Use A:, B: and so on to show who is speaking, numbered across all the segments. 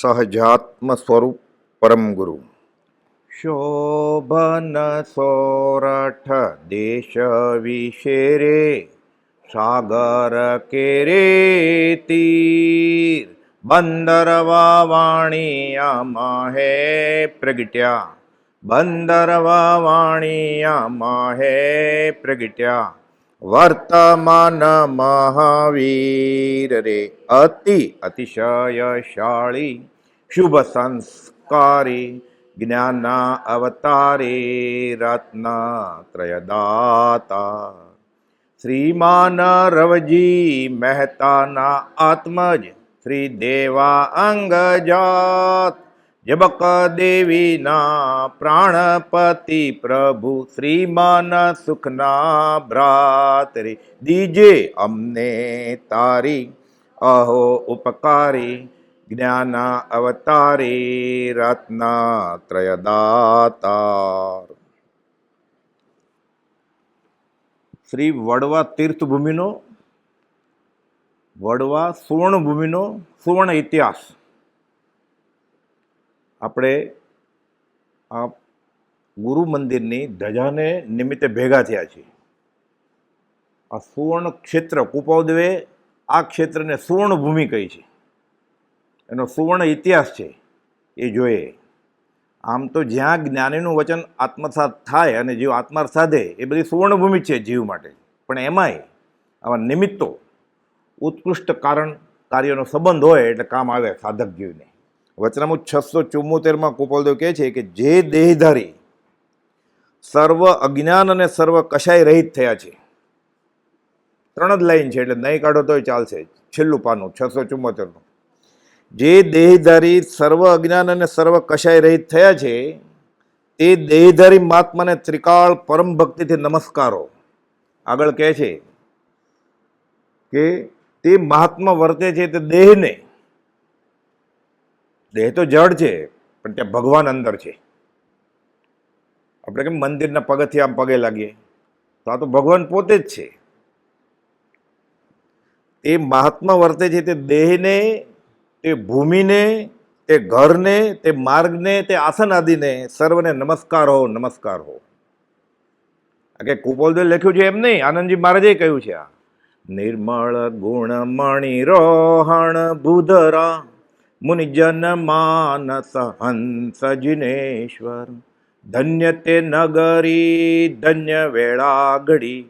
A: સહજાત્મ સ્વરૂપ પરમ ગુરુ.
B: શોભન સોરઠ દેશ વિશેરે સાગર કેરે તીર બંદરવા વાણિયામાં હે પ્રગટ્યા બંદરવા વાણિયામાં હે પ્રગટ્યા વર્તમાન મહાવીર રે અતિશયશાળી શુભ સંસ્કારી જ્ઞાન અવતારે રત્નત્રયદાતા શ્રીમાન રવજી મહેતાના આત્મજ શ્રી દેવા અંગજાત જબક દેવીના પ્રાણપતિ પ્રભુ શ્રીમાન સુખના ભ્રાતરે દીજે અમને તારી અહો ઉપકારી જ્ઞાન અવતારી રત્નત્રયદાતાર. શ્રી વડવા તીર્થભૂમિનો, વડવા સુવર્ણભૂમિનો સુવર્ણ ઇતિહાસ આપણે આ ગુરુ મંદિરની ધજાને નિમિત્તે ભેગા થયા છીએ. આ સુવર્ણ ક્ષેત્ર કુપાવદેવે આ ક્ષેત્રને સુવર્ણભૂમિ કહી છે. એનો સુવર્ણ ઇતિહાસ છે એ જોઈએ. આમ તો જ્યાં જ્ઞાનીનું વચન આત્મસાત થાય અને જીવ આત્મા સાધે એ બધી સુવર્ણભૂમિ છે જીવ માટે. પણ એમાંય આવા નિમિત્તો ઉત્કૃષ્ટ કારણ કાર્યનો સંબંધ હોય એટલે કામ આવે સાધક જીવને. વચનામૃત 674 કુપાલદેવ કહે છે કે જે દેહધારી સર્વ અજ્ઞાન અને સર્વ કશાય રહિત થયા છે. 3 જ લાઈન છે એટલે નહીં કાઢો તોય ચાલશે. છેલ્લું પાનું 674. જે દેહધારી સર્વ અજ્ઞાન અને સર્વ કશાય રહિત થયા છે તે દેહધારી મહાત્માને ત્રિકાળ પરમ ભક્તિથી નમસ્કારો. આગળ કહે છે કે તે મહાત્મા વર્તે છે તે દેહને, દેહ તો જડ છે પણ ત્યાં ભગવાન અંદર છે. આપણે કેમ મંદિરના પગથિયા આમ પગે લાગીએ તો આ તો ભગવાન પોતે જ છે. તે મહાત્મા વર્તે છે તે દેહને, તે ભૂમિને, તે ઘરને, તે માર્ગને, તે આસન આદિને સર્વને નમસ્કાર હો, નમસ્કાર હો. આ કે કુપાલદેવે લખ્યું છે એમ નહીં, આનંદજી મહારાજે કહ્યું છે. આ નિર્મળ ગુણ મણિ રોહણ ભૂધરા મુનિજન માનસ હંસ જિનેશ્વર ધન્ય તે નગરી ધન્ય વેળા ઘડી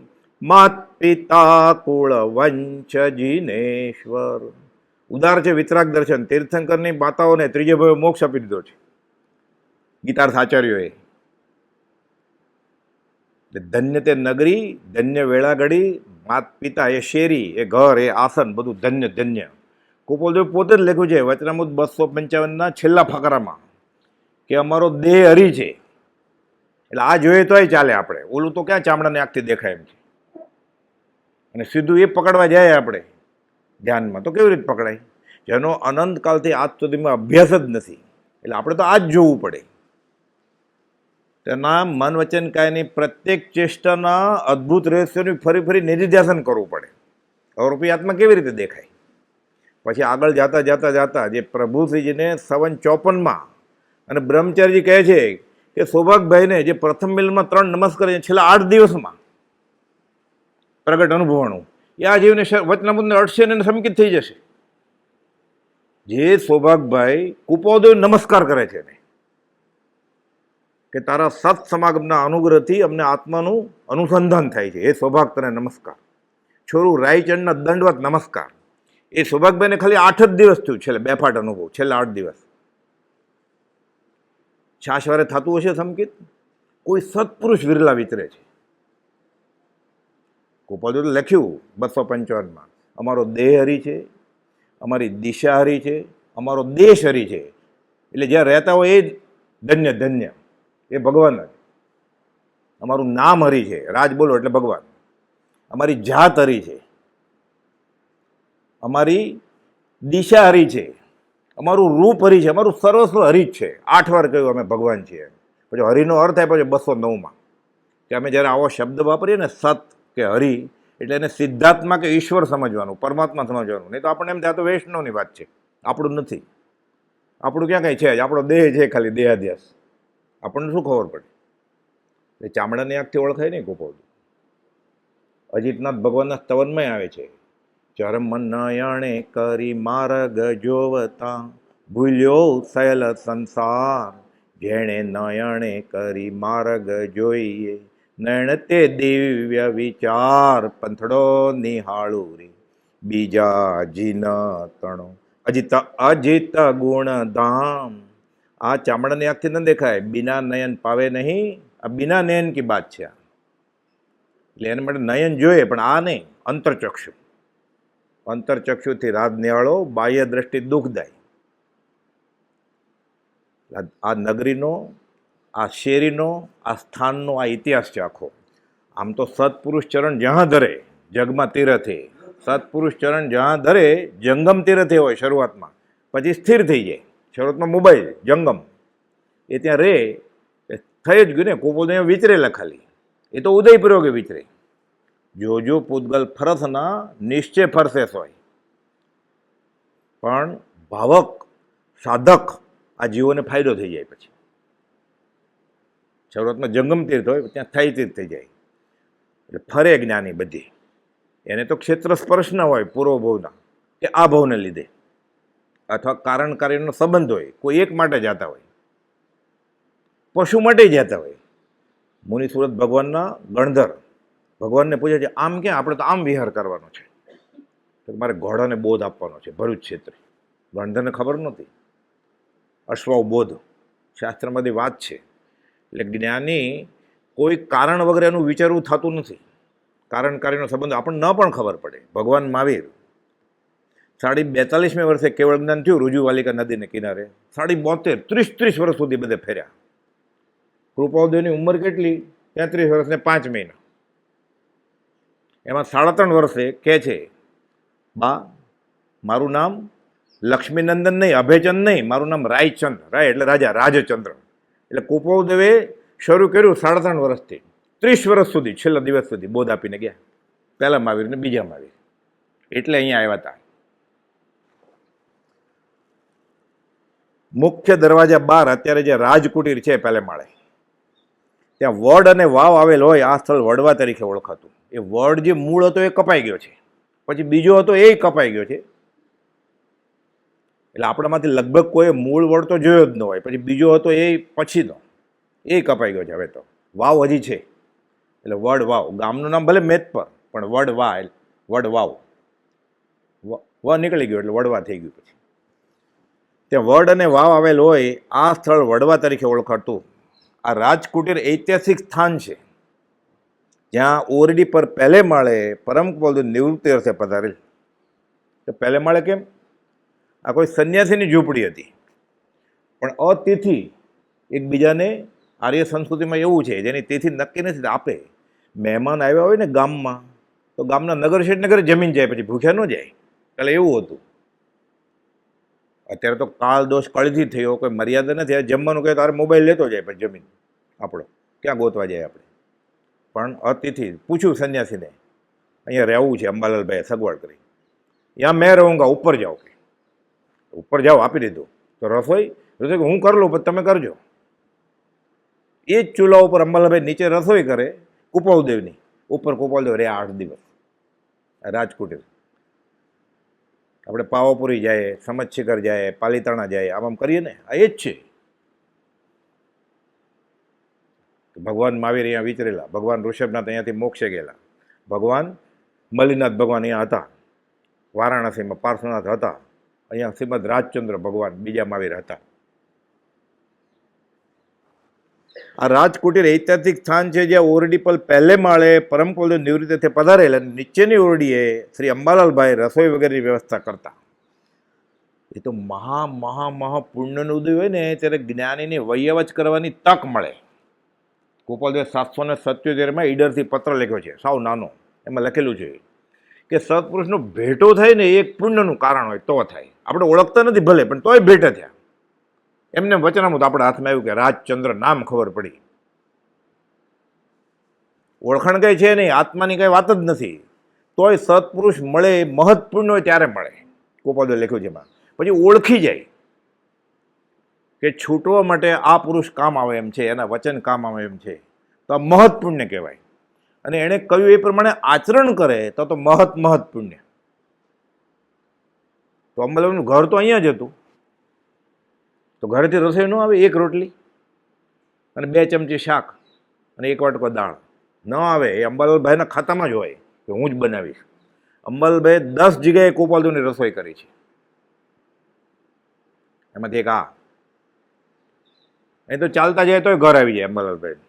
B: માત પિતા કુળ વંશ જિનેશ્વર. ઉદાર છે વિતરાગ દર્શન. તીર્થંકરની માતાઓને ત્રીજે ભવે મોક્ષ આપી દીધો છે ગીતાર્થ આચાર્યોએ. ધન્ય તે નગરી, ધન્ય વેળા ઘડી, માત પિતા એ શેરી, એ ઘર, એ આસન, બધું ધન્ય ધન્ય. કુપાલદેવ પોતે જ લખ્યું છે વચનામૃત 255 છેલ્લા ફકરામાં કે અમારો દેહ હરી છે. એટલે આ જોઈએ તોય ચાલે આપણે. ઓલું તો ક્યાં ચામડાને આંખથી દેખાય એમ છે. અને સીધું એ પકડવા જાય આપણે ધ્યાનમાં તો કેવી રીતે પકડાય? જેનો અનંતકાલથી આજ સુધીમાં અભ્યાસ જ નથી. એટલે આપણે તો આ જ જોવું પડે. તેના મન વચન કાયની પ્રત્યેક ચેષ્ટાના અદ્ભુત રહસ્યોની ફરી ફરી નિધિધ્યાસન કરવું પડે. અવરૂપી આત્મા કેવી રીતે દેખાય? પછી આગળ જાતા જાતા જાતા જે પ્રભુશ્રીજીને 54 અને બ્રહ્મચારીજી કહે છે કે સૌભાગભાઈને જે પ્રથમ મિલનમાં 3 નમસ્કાર છેલ્લા 8 દિવસમાં પ્રગટ અનુભવવાનું એ આ જીવને વચનામૃતને અડશે ને સંકિત થઈ જશે. જે સૌભાગભાઈ કુપાલદેવ નમસ્કાર કરે છે ને કે તારા સત સમાગમના અનુગ્રહથી અમને આત્માનું અનુસંધાન થાય છે. એ સૌભાગ તને નમસ્કાર. છોરું રાયચંદના દંડવત નમસ્કાર. એ સૌભાગભાઈને ખાલી 8 જ દિવસ થયું છેલ્લે બેફાટ અનુભવ. છેલ્લા 8 દિવસ છાશવારે થતું હશે સંકિત. કોઈ સત્પુરુષ વિરલા વિતરે છે. કુપાલદેવે લખ્યું 255 અમારો દેહ હરી છે, અમારી દિશા હરી છે, અમારો દેશ હરી છે. એટલે જ્યાં રહેતા હોય એ ધન્ય ધન્ય, એ ભગવાન જ. અમારું નામ હરી છે, રાજ બોલો એટલે ભગવાન. અમારી જાત હરી છે, અમારી દિશા હરી છે, અમારું રૂપ હરી છે, અમારું સર્વસ્વ હરી જ છે. 8 વાર કહ્યું અમે ભગવાન છીએ. પછી હરિનો અર્થ થાય પછી 209 કે અમે જ્યારે આવો શબ્દ વાપરીએ ને સત કે હરિ એટલે એને સિદ્ધાત્મા કે ઈશ્વર સમજવાનું, પરમાત્મા સમજવાનું. નહીં તો આપણને એમ થાય તો વૈષ્ણવની વાત છે, આપણું નથી. આપણું ક્યાં કાંઈ છે જ, આપણો દેહ છે ખાલી દેહાધ્યાસ, આપણને શું ખબર પડે? એ ચામડાની આંખથી ઓળખાય નહીં કુપોદું. અજીતનાથ ભગવાનના સ્તવનમાં આવે છે, ચરમ નયણે કરી માર્ગ જોવતા ભૂલ્યો સયલ સંસાર, જેણે નયણે કરી માર્ગ જોઈએ નયણ તે દિવ્ય વિચાર, પંથડો નિહાળું રે બીજા જીન તણો અજીત અજીત ગુણ ધામ. આ ચામડાની આંખથી ન દેખાય, બિના નયન પાવે નહીં. આ બિના નયન કી બાત છે. એટલે એના માટે નયન જોઈએ, પણ આ નહીં, અંતરચક્ષુ. અંતરચક્ષુથી રાજ નિહાળો, બાહ્ય દ્રષ્ટિ દુઃખદાય. આ નગરીનો, આ શેરીનો, આ સ્થાનનો આ ઇતિહાસ છે આખો. આમ તો સત્પુરુષ ચરણ જ્યાં ધરે જગમાં તીરથે, સત્પુરુષ ચરણ જ્યાં ધરે જંગમ તીરથે હોય શરૂઆતમાં, પછી સ્થિર થઈ જાય. શરૂઆતમાં મોબાઈલ જંગમ એ ત્યાં રહે, થઈ જ ગયું ને. કુપોદ અહીંયા વિચરેલા ખાલી, એ તો ઉદયપૂર્વકે વિચરે. જોજો પૂતગલ ફરસના નિશ્ચય ફરસે હોય, પણ ભાવક સાધક આ જીવોને ફાયદો થઈ જાય. પછી શરૂઆતમાં જંગમ તીર્થ હોય, ત્યાં સ્થાયી તીર્થ થઈ જાય. એટલે ફરે જ્ઞાની બધી. એને તો ક્ષેત્ર સ્પર્શ ના હોય પૂર્વ ભવના કે આ ભવને લીધે, અથવા કારણ કાર્યનો સંબંધ હોય, કોઈ એક માટે જતા હોય, પશુ માટે જતા હોય. મુનિ સુરત ભગવાનના ગણધર ભગવાનને પૂછે છે, આમ ક્યાં? આપણે તો આમ વિહાર કરવાનો છે, તો મારે ઘોડાને બોધ આપવાનો છે ભરૂચ ક્ષેત્રે. ગણધરને ખબર નહોતી. અશ્વાવ બોધ શાસ્ત્રમાંથી વાત છે. એટલે જ્ઞાની કોઈ કારણ વગર એનું વિચારવું થતું નથી. કારણ કાર્યનો સંબંધ આપણને ન પણ ખબર પડે. ભગવાન મહાવીર 42મી વર્ષે કેવળ જ્ઞાન થયું રુજુવાલિકા નદીને કિનારે. 72 30 વર્ષ સુધી બધે ફેર્યા. કૃપાદેવની ઉંમર કેટલી? 33 વર્ષ ને 5 મહિના. એમાં 3.5 વર્ષે કહે છે, બા મારું નામ લક્ષ્મીનંદન નહીં, અભયચંદ નહીં, મારું નામ રાયચંદ. રાય એટલે રાજા, રાજચંદ્ર. એટલે કુપાદેવે શરૂ કર્યું 3.5 વર્ષથી 30 વર્ષ સુધી, છેલ્લા દિવસ સુધી બોધ આપીને ગયા. પહેલા મહાવીર ને બીજા મહાવીર. એટલે અહીંયા આવ્યા હતા. મુખ્ય દરવાજા બહાર અત્યારે જે રાજકુટીર છે પહેલે માળે, ત્યાં વડ અને વાવ આવેલ હોય. આ સ્થળ વડવા તરીકે ઓળખાતું. એ વડ જે મૂળ હતો એ કપાઈ ગયો છે, પછી બીજો હતો એ કપાઈ ગયો છે. એટલે આપણામાંથી લગભગ કોઈ મૂળ વડ તો જોયો જ ન હોય, પછી બીજો હતો એ પછીનો, એ કપાઈ ગયો છે. હવે તો વાવ હજી છે. એટલે વડ વાવ, ગામનું નામ ભલે મેતપર, પણ વડ વાવ વ નીકળી ગયો એટલે વડવા થઈ ગયું. પછી ત્યાં વડ અને વાવ આવેલ હોય. આ સ્થળ વડવા તરીકે ઓળખાતું. આ રાજકુટીર ઐતિહાસિક સ્થાન છે, જ્યાં ઓરડી પર પહેલે માળે પરમ કુપાલ નિવૃત્તિ અર્થે પધારેલ. તો પહેલે માળે કેમ? આ કોઈ સંન્યાસીની ઝૂંપડી હતી, પણ અતિથિ એકબીજાને, આર્ય સંસ્કૃતિમાં એવું છે જેની તિથિ નક્કી નથી આપે. મહેમાન આવ્યા હોય ને ગામમાં, તો ગામના નગર શેઠને ઘરે જમીન જાય, પછી ભૂખ્યા ન જાય. એટલે એવું હતું. અત્યારે તો કાળ દોષ કળથી થયો, કોઈ મર્યાદા નથી. જમવાનું કહે તારે મોબાઈલ લેતો જાય, પછી જમીન આપણો ક્યાં ગોતવા જાય આપણે. પણ અતિથિ પૂછ્યું સંન્યાસીને, અહીંયા રહેવું છે, અંબાલાલભાઈએ સગવડ કરી. યાં મેં રહુંગા, ઉપર જાઓ. કે ઉપર જાઓ, આપી દીધું. તો રસોઈ હું કરી લઉં, પછી તમે કરજો. એ જ ચૂલા ઉપર અંબાલાલભાઈ નીચે રસોઈ કરે કુપાલદેવની, ઉપર કુપાલદેવ રહ્યા 8 દિવસ રાજકુટીર. આપણે પાવાપુરી જાય, સમજશિખર જાય, પાલીતાણા જાય, આમ કરીએ ને, આ એ જ છે. ભગવાન મહાવીર અહીંયા વિચરેલા, ભગવાન ઋષભનાથ અહીંયાથી મોક્ષે ગયેલા, ભગવાન મલ્લીનાથ ભગવાન અહીંયા હતા, વારાણસીમાં પાર્શ્વનાથ હતા, અહીંયા શ્રીમદ રાજચંદ્ર ભગવાન બીજા મહાવીર હતા. આ રાજકુટીર ઐતિહાસિક સ્થાન છે, જ્યાં ઓરડી પર પહેલે માળે પરમ કુપાલ નિવૃત્તિ પધારેલ અને નીચેની ઓરડીએ શ્રી અંબાલાલભાઈ રસોઈ વગેરેની વ્યવસ્થા કરતા. એ તો મહા પુણ્યનું ઉદય હોય ને, ત્યારે જ્ઞાનીની વયવચ કરવાની તક મળે. કુપાલદેવ 777માં ઈડરથી પત્ર લખ્યો છે, સાવ નાનો. એમાં લખેલું છે કે સત્પુરુષનો ભેટો થાય ને, એક પુણ્યનું કારણ હોય તો થાય. આપણે ઓળખતા નથી ભલે, પણ તોય ભેટે થયા. એમને વચનામૃત આપણા હાથમાં આવ્યું કે રાજચંદ્ર નામ ખબર પડી. ઓળખાણ કઈ છે નહીં, આત્માની કઈ વાત જ નથી, તોય સત્પુરુષ મળે, મહત્પૂર્ણ હોય ત્યારે મળે. કુપાલદેવ લખ્યું છે એમાં. પછી ઓળખી જાય. કે છૂટવા માટે આ પુરુષ કામ આવે એમ છે, એના વચન કામ આવે એમ છે, તો આ મહત પુણ્ય કહેવાય. અને એણે કહ્યું એ પ્રમાણે આચરણ કરે તો મહત પુણ્ય. તો અંબાલાલનું ઘર તો અહીંયા જ હતું, તો ઘરેથી રસોઈ ન આવે, એક રોટલી અને 2 ચમચી શાક અને 1 વાટકો દાળ ન આવે, એ અંબાલાલભાઈના ખાતામાં જ હોય કે હું જ બનાવીશ. અંબાલાલભાઈએ 10 જગ્યાએ ગોપાલદેવની રસોઈ કરી છે. એમાંથી એક આ એ તો ચાલતા જાય તોય ઘર આવી જાય અંબાલાલભાઈ.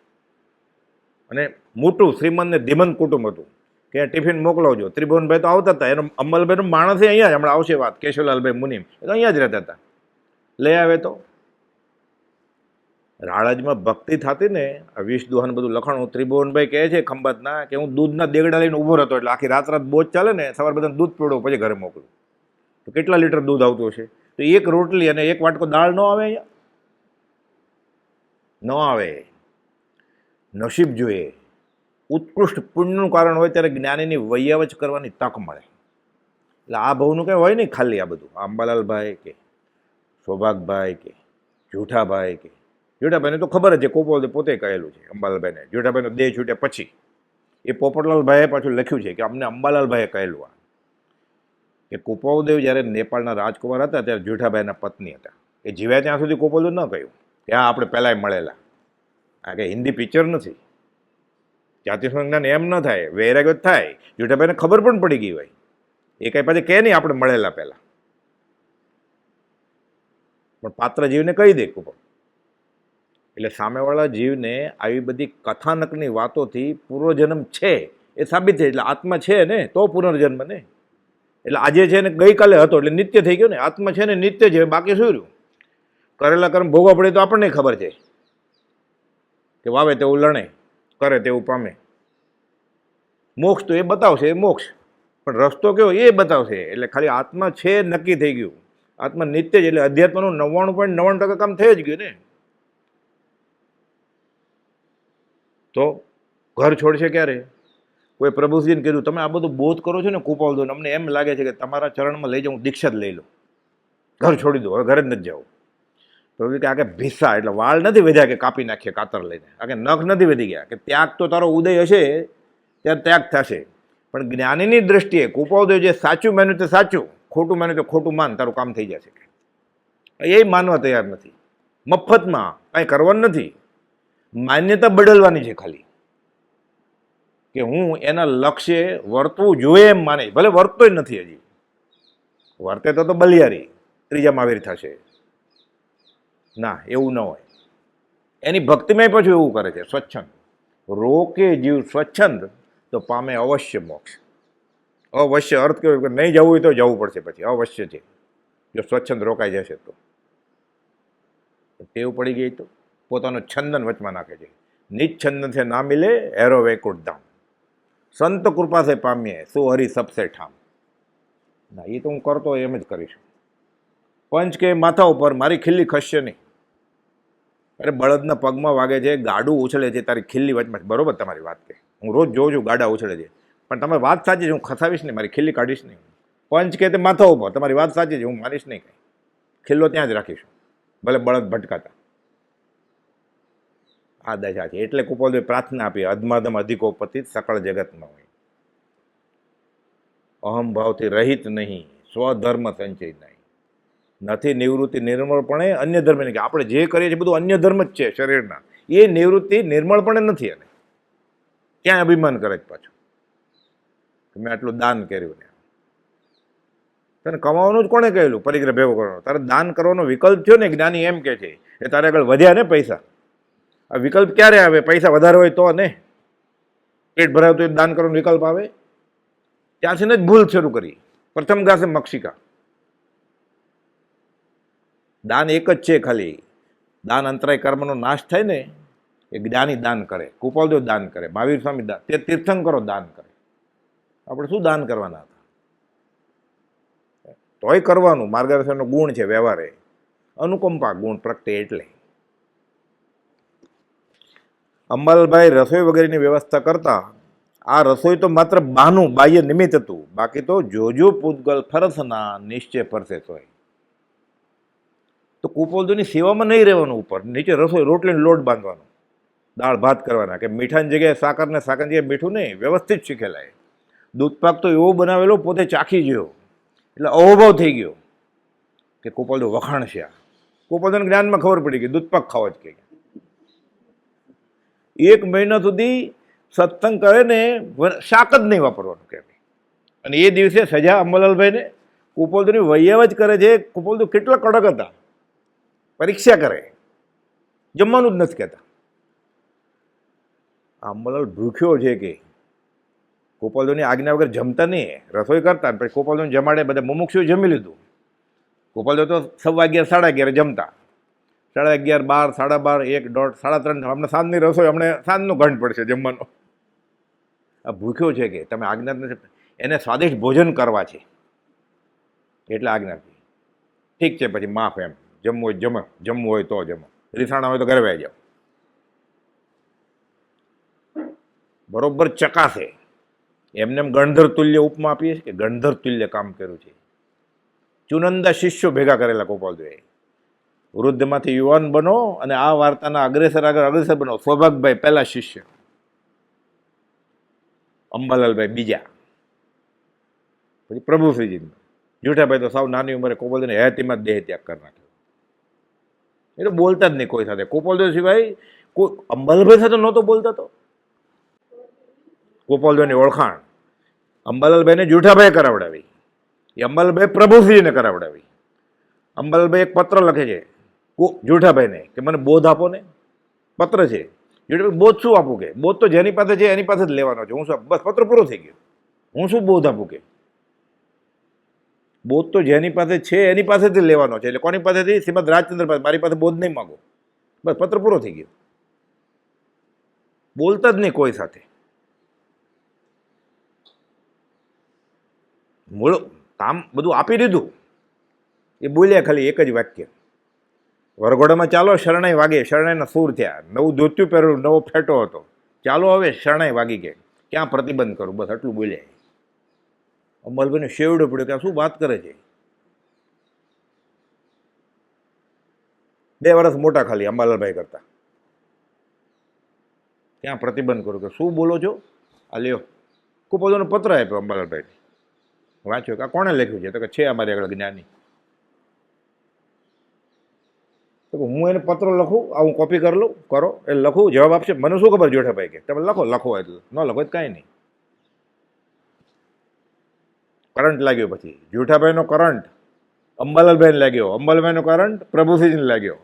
B: અને મોટું શ્રીમંત ને ધીમંત કુટુંબ હતું કે ટિફિન મોકલાવજો. ત્રિભુવનભાઈ તો આવતા હતા, એનો અંબાલાલભાઈનો માણસ અહીંયા જ, હમણાં આવશે વાત, કેશવલાલભાઈ મુનિમ, એ તો અહીંયા જ રહેતા હતા. લઈ આવે તો રાળાજમાં ભક્તિ થતી ને, આ 20 દોહાને બધું લખાણું. ત્રિભુવનભાઈ કહે છે ખંભાતના કે હું દૂધના દેગડા લઈને ઊભો રહેતો, એટલે આખી રાત બોજ ચાલે ને, સવાર બધાને દૂધ પીવડું પછી ઘરે મોકલું. તો કેટલા લીટર દૂધ આવતું હશે? તો 1 રોટલી અને 1 વાટકો દાળ ન આવે અહીંયા? ન આવે. નસીબ જોઈએ. ઉત્કૃષ્ટ પુણ્યનું કારણ હોય ત્યારે જ્ઞાનીની વૈયાવચ કરવાની તક મળે. એટલે આ ભાવનું કંઈ હોય નહીં ખાલી આ બધું. અંબાલાલભાઈ કે સૌભાગભાઈ કે જૂઠાભાઈ કે જૂઠાભાઈને તો ખબર જ છે, ગોપાલદેવ પોતે કહેલું છે અંબાલાલભાઈને. જૂઠાભાઈનો દેહ છૂટ્યા પછી એ પોપટલાલભાઈએ પાછું લખ્યું છે કે અમને અંબાલાલભાઈએ કહેલું આ કે કુપાવદેવ જ્યારે નેપાળના રાજકુમાર હતા ત્યારે જૂઠાભાઈના પત્ની હતા. એ જીવ્યા ત્યાં સુધી કુપાવદેવ ન કહ્યું ત્યાં આપણે પહેલાંય મળેલા. આ કે હિન્દી પિક્ચર નથી. જાતિ સંજ્ઞાન એમ ન થાય, વૈરાગ્ય જ થાય. જૂઠાભાઈને ખબર પણ પડી ગઈ હોય, એ કાંઈ પાછી કહે નહીં આપણે મળેલા પહેલાં, પણ પાત્ર જીવને કહી દે કુપાવ. એટલે સામેવાળા જીવને આવી બધી કથાનકની વાતોથી પૂર્વજન્મ છે એ સાબિત થાય. એટલે આત્મા છે ને તો પુનર્જન્મ ને. એટલે આજે છે ને ગઈકાલે હતો એટલે નિત્ય થઈ ગયો ને. આત્મા છે ને નિત્ય છે, બાકી શું રહ્યું? કરેલા કર્મ ભોગવા પડે તો આપણને ખબર છે કે વાવે તેવું લણે, કરે તેવું પામે. મોક્ષ તો એ બતાવશે, એ મોક્ષ, પણ રસ્તો કયો એ બતાવશે. એટલે ખાલી આત્મા છે નક્કી થઈ ગયું, આત્મા નિત્ય જ. એટલે અધ્યાત્મનું 99.99% કામ થઈ જ ગયું ને. તો ઘર છોડશે ક્યારે? કોઈ પ્રભુજીને કીધું તમે આ બધું બોધ કરો છો ને કુપાવદેવ, અમને એમ લાગે છે કે તમારા ચરણમાં લઈ જાઉં, દીક્ષા જ લઈ લો, ઘર છોડી દો, હવે ઘરે જ નથી જાઉં. પ્રભુ કે આ કે ભીસા, એટલે વાળ નથી વધ્યા કે કાપી નાખીએ કાતર લઈને, આ કે નખ નથી વધી ગયા, કે ત્યાગ તો તારો ઉદય હશે ત્યારે ત્યાગ થશે. પણ જ્ઞાનીની દ્રષ્ટિએ કુપાવદેવ જે સાચું માન્યું તે સાચું, ખોટું માન્યું તો ખોટું માન, તારું કામ થઈ જશે. એ માનવા તૈયાર નથી. મફતમાં કાંઈ કરવાનું નથી, માન્યતા બદલવાની છે ખાલી, કે હું એના લક્ષ્ય વર્તવું જોઈએ એમ માને. ભલે વર્તતો જ નથી હજી, વર્તે તો બલિયારી, ત્રીજા મહાવીર થશે. ના, એવું ન હોય. એની ભક્તિમાં પાછું એવું કરે છે સ્વચ્છંદ. રોકે જીવ સ્વચ્છંદ તો પામે અવશ્ય મોક્ષ. અવશ્ય અર્થ કેવો કે નહીં જવું હોય તો જવું પડશે, પછી અવશ્ય છે જો સ્વચ્છંદ રોકાઈ જશે તો. ટેવ પડી ગઈ તો પોતાનો છંદન વચમાં નાખે છે. નિચ્છંદ છે ના મિલે એરો વૈકુંઠ ધામ, સંત કૃપા સે પામીએ સો હરી સબસે ઠામ. ના, એ તો હું કરતો એમ જ કરીશ. પંચ કે માથા ઉપર મારી ખીલ્લી ખસશે નહીં. અરે બળદના પગમાં વાગે છે, ગાડું ઉછળે છે તારી ખીલ્લી વચમાં. બરોબર તમારી વાત કે હું રોજ જોઉં છું ગાડા ઉછળે છે, પણ તમે વાત સાચી છે, હું ખસાવીશ નહીં, મારી ખીલ્લી કાઢીશ નહીં. પંચ કે તે માથા ઉપર, તમારી વાત સાચી છે, હું માનીશ નહીં કંઈ, ખીલ્લો ત્યાં જ રાખીશું, ભલે બળદ ભટકાતા. આ દશા છે. એટલે કુપાવદેવે પ્રાર્થના આપી, અધમાધમ અધિકો પતિત સકળ જગતમાં હોય, અહમભાવથી રહિત નહીં, સ્વધર્મ સંચય નહીં. નથી નિવૃત્તિ નિર્મળપણે અન્ય ધર્મ નહીં. કે આપણે જે કરીએ છીએ બધું અન્ય ધર્મ જ છે શરીરના, એ નિવૃત્તિ નિર્મળપણે નથી. અને ક્યાં અભિમાન કરે છે પાછું કે મેં આટલું દાન કર્યું ને. તને કમાવાનું જ કોણે કહેલું પરિગ્રહ ભેગો કરવાનો? તારે દાન કરવાનો વિકલ્પ થયો ને. જ્ઞાની એમ કે છે એ તારે આગળ વધ્યા ને પૈસા. આ વિકલ્પ ક્યારે આવે? પૈસા વધારે હોય તો ને. પેટ ભરાવતું દાન કરવાનો વિકલ્પ આવે ત્યાંથી જ ભૂલ શરૂ કરી. પ્રથમ ગાશે મક્ષિકા. દાન એક જ છે ખાલી. દાન અંતરાય કર્મનો નાશ થાય ને એ જ્ઞાની દાન કરે, કુપાવદેવ દાન કરે, મહાવીર સ્વામી દાન, તે તીર્થંકરો દાન કરે. આપણે શું દાન કરવાના હતા? તોય કરવાનું. માર્ગદર્શનનો ગુણ છે વ્યવહારે, અનુકંપા ગુણ પ્રગટે. એટલે અંબાલાલભાઈ રસોઈ વગેરેની વ્યવસ્થા કરતા. આ રસોઈ તો માત્ર બહાનું બાહ્ય નિમિત્ત હતું, બાકી તો જોજો પૂતગલ ફરસના નિશ્ચય પરસે સોય. તો કુપોલદેવની સેવામાં નહીં રહેવાનું, ઉપર નીચે રસોઈ રોટલીનો લોટ બાંધવાનો, દાળ ભાત કરવાના, કે મીઠાની જગ્યાએ સાકર ને સાકરની જગ્યાએ મીઠું નહીં, વ્યવસ્થિત શીખેલા એ. દૂધપાક તો એવો બનાવેલો પોતે ચાખી ગયો એટલે અહોભાવ થઈ ગયો કે કુપોલદેવ વખાણ છે. આ કુપોલદેવના જ્ઞાનમાં ખબર પડી કે દૂધપાક ખાવા જ કે 1 મહિના સુધી સત્સંગ કરે ને શાક જ નહીં વાપરવાનું કે. અને એ દિવસે સજા અંબાલાલભાઈને કુપોલદેવની વૈયાવ જ કરે છે. કુપોલદેવ કેટલા કડક હતા, પરીક્ષા કરે, જમવાનું જ નથી કહેતા. અંબાલાલ ભૂખ્યો છે કે કુપોલદેવની આજ્ઞા વગર જમતા નહીં, રસોઈ કરતા, પછી કુપોલદેવને જમાડે, બધા મુમુક્ષુએ જમી લીધું. કુપોલદેવ તો 11:15 11:30 જમતા, 11:30 12 12 1 1:30 3:30 અમને સાંજની રસોઈ, અમને સાંજનું ઘંટ પડશે જમવાનો. આ ભૂખ્યો છે કે તમે આજ્ઞા નથી, એને સ્વાદિષ્ટ ભોજન કરવા છે એટલે આજ્ઞા. ઠીક છે, પછી માફ, એમ જમવું હોય જમો, જમવું હોય તો જમો, રીસાણા હોય તો ઘરે વહી જાઓ. બરોબર ચકાસે. એમને એમ ગણધર તુલ્ય ઉપમા આપીએ છીએ કે ગણધર તુલ્ય કામ કર્યું છે. ચુનંદા શિષ્યો ભેગા કરેલા ગોપાલદેવે. વૃદ્ધમાંથી યુવાન બનો અને આ વાર્તાના અગ્રેસર બનો. સૌભાગભાઈ પહેલા શિષ્ય, અંબાલાલભાઈ બીજા, પછી પ્રભુશ્રીજી. જુઠાભાઈ તો સાવ નાની ઉંમરે ગોપાલદેવને હયાતીમાં જ દેહ ત્યાગ કરી નાખ્યો. એ તો બોલતા જ નહીં કોઈ સાથે. ગોપાલદેવ સિવાય કોઈ અંબાલાલભાઈ સાથે નહોતો બોલતા. તો ગોપાલદેવની ઓળખાણ અંબાલાલભાઈને જુઠાભાઈ કરાવડાવી, એ અંબાલાલભાઈ પ્રભુશ્રીજીને કરાવડાવી. અંબાલાલભાઈ એક પત્ર લખે છે જુઠાભાઈને કે મને બોધ આપો ને. પત્ર છે. જુઠાભાઈ બોધ શું આપું કે? બોધ તો જેની પાસે છે એની પાસે જ લેવાનો છે. હું શું, બસ પત્ર પૂરો થઈ ગયો. હું શું બોધ આપું કે? બોધ તો જેની પાસે છે એની પાસેથી લેવાનો છે. એટલે કોની પાસેથી? શ્રીમદ રાજચંદ્ર પાસે. મારી પાસે બોધ નહીં માગો, બસ પત્ર પૂરો થઈ ગયો. બોલતા જ નહીં કોઈ સાથે. મૂળ કામ બધું આપી દીધું. એ બોલ્યા ખાલી એક જ વાક્ય, વરઘોડામાં ચાલો શરણાઈ વાગે. શરણાઈના સૂર થયા, નવું ધોતિયું પહેરેલું, નવો ફેટો હતો. ચાલો હવે શરણાઈ વાગી કે ક્યાં પ્રતિબંધ કરું, બસ આટલું બોલ્યા. અંબાલાલભાઈને શેવડો પડ્યો કે આ શું વાત કરે છે. 2 વર્ષ મોટા ખાલી અંબાલાલભાઈ કરતા. ક્યાં પ્રતિબંધ કરું કે શું બોલો છો? આ લ્યો. કુપોલદેવનો પત્ર આપ્યો અંબાલાલભાઈને. વાંચ્યો કે આ કોણે લખ્યું છે? તો કે છે અમારી આગળ જ્ઞાની. તો હું એને પત્ર લખું, આ હું કોપી કરી લઉં, કરો એ લખું, જવાબ આપશે. મને શું ખબર જોઠાભાઈ કે તમે લખો એટલે ન લખો તો કાંઈ નહીં. કરંટ લાગ્યો. પછી જુઠાભાઈનો કરંટ અંબાલાલભાઈને લાગ્યો, અંબાલાલભાઈનો કરંટ પ્રભુશ્રીજીને લાગ્યો.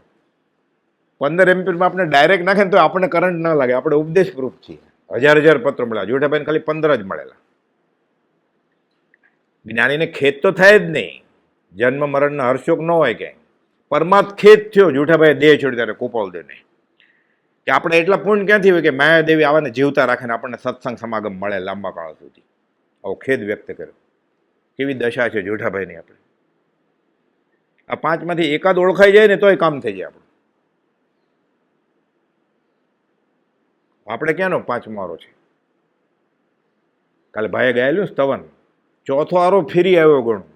B: 15 એમ્પીયરમાં આપણે ડાયરેક્ટ નાખે ને તો આપણને કરંટ ના લાગે, આપણે ઉપદેશ પ્રૂફ છીએ. 1000 પત્રો મળ્યા, જુઠાભાઈને ખાલી 15 જ મળેલા. જ્ઞાનીને ખેદ તો થાય જ નહીં, જન્મ મરણના હર્ષોક ન હોય ક્યાંય. પરમાત્મ ખેદ થયો જુઠાભાઈ દેહ છોડી ત્યારે ગોપાલદેવને, કે આપણે એટલા પૂર્ણ ક્યાંથી હોય કે માયાદેવી આવાને જીવતા રાખે ને આપણને સત્સંગ સમાગમ મળે લાંબા કાળ સુધી. આવો ખેદ વ્યક્ત કર્યો. કેવી દશા છે જુઠાભાઈની. આપણે આ 5માંથી એકાદ ઓળખાઈ જાય ને તોય કામ થઈ જાય આપણું. આપણે ક્યાંનો 5મો આરો છે? કાલે ભાઈએ ગાયેલું સ્તવન, ચોથો આરો ફેરી આવ્યો ગણું.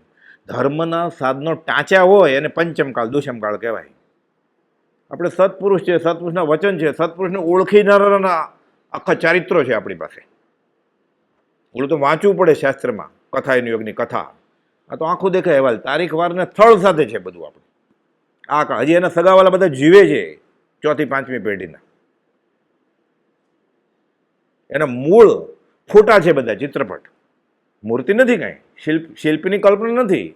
B: ધર્મના સાધનો ટાંચા હોય એને પંચમકાળ દુષ્મકાળ કહેવાય. આપણે સત્પુરુષ છે, સત્પુરુષના વચન છે, સત્પુરુષને ઓળખીનારાના આખા ચારિત્રો છે આપણી પાસે. ઓલું તો વાંચવું પડે શાસ્ત્રમાં, કથા એની યોગની કથા. આ તો આંખું દેખાય અહેવાલ, તારીખ વાર ને સ્થળ સાથે છે બધું આપણું. આ કાળ હજી એના સગાવાલા બધા જીવે છે, 4થી 5મી પેઢીના. એના મૂળ ફોટા છે બધા, ચિત્રપટ, મૂર્તિ નથી કાંઈ, શિલ્પની કલ્પના નથી.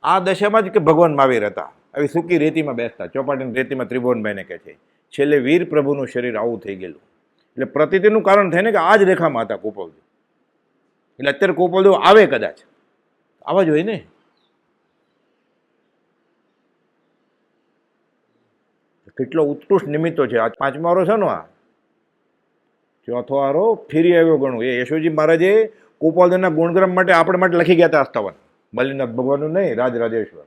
B: આ દશામાં જ કે ભગવાન મહાવીર હતા, આવી સૂકી રેતીમાં બેસતા, ચોપાટીની રેતીમાં ત્રિભુવનભાઈને કહે છે. છેલ્લે વીર પ્રભુનું શરીર આવું થઈ ગયેલું. એટલે પ્રતીતિનું કારણ થાય ને કે આ જ રેખામાં હતા ગોપાલદેવ. એટલે અત્યારે ગોપાલદેવ આવે કદાચ, આવા જ હોય ને. કેટલો ઉત્કૃષ્ટ નિમિત્તો છે. આ 5મો આરો છે ને, આ ચોથો આરો ફેરી આવ્યો ગણું. એ યશોજી મહારાજે ગોપાલદેવના ગુણગ્રામ માટે આપણે માટે લખી ગયા હતા અસ્તવન. બલિનાથ ભગવાનનું નહીં, રાજરાજેશ્વર.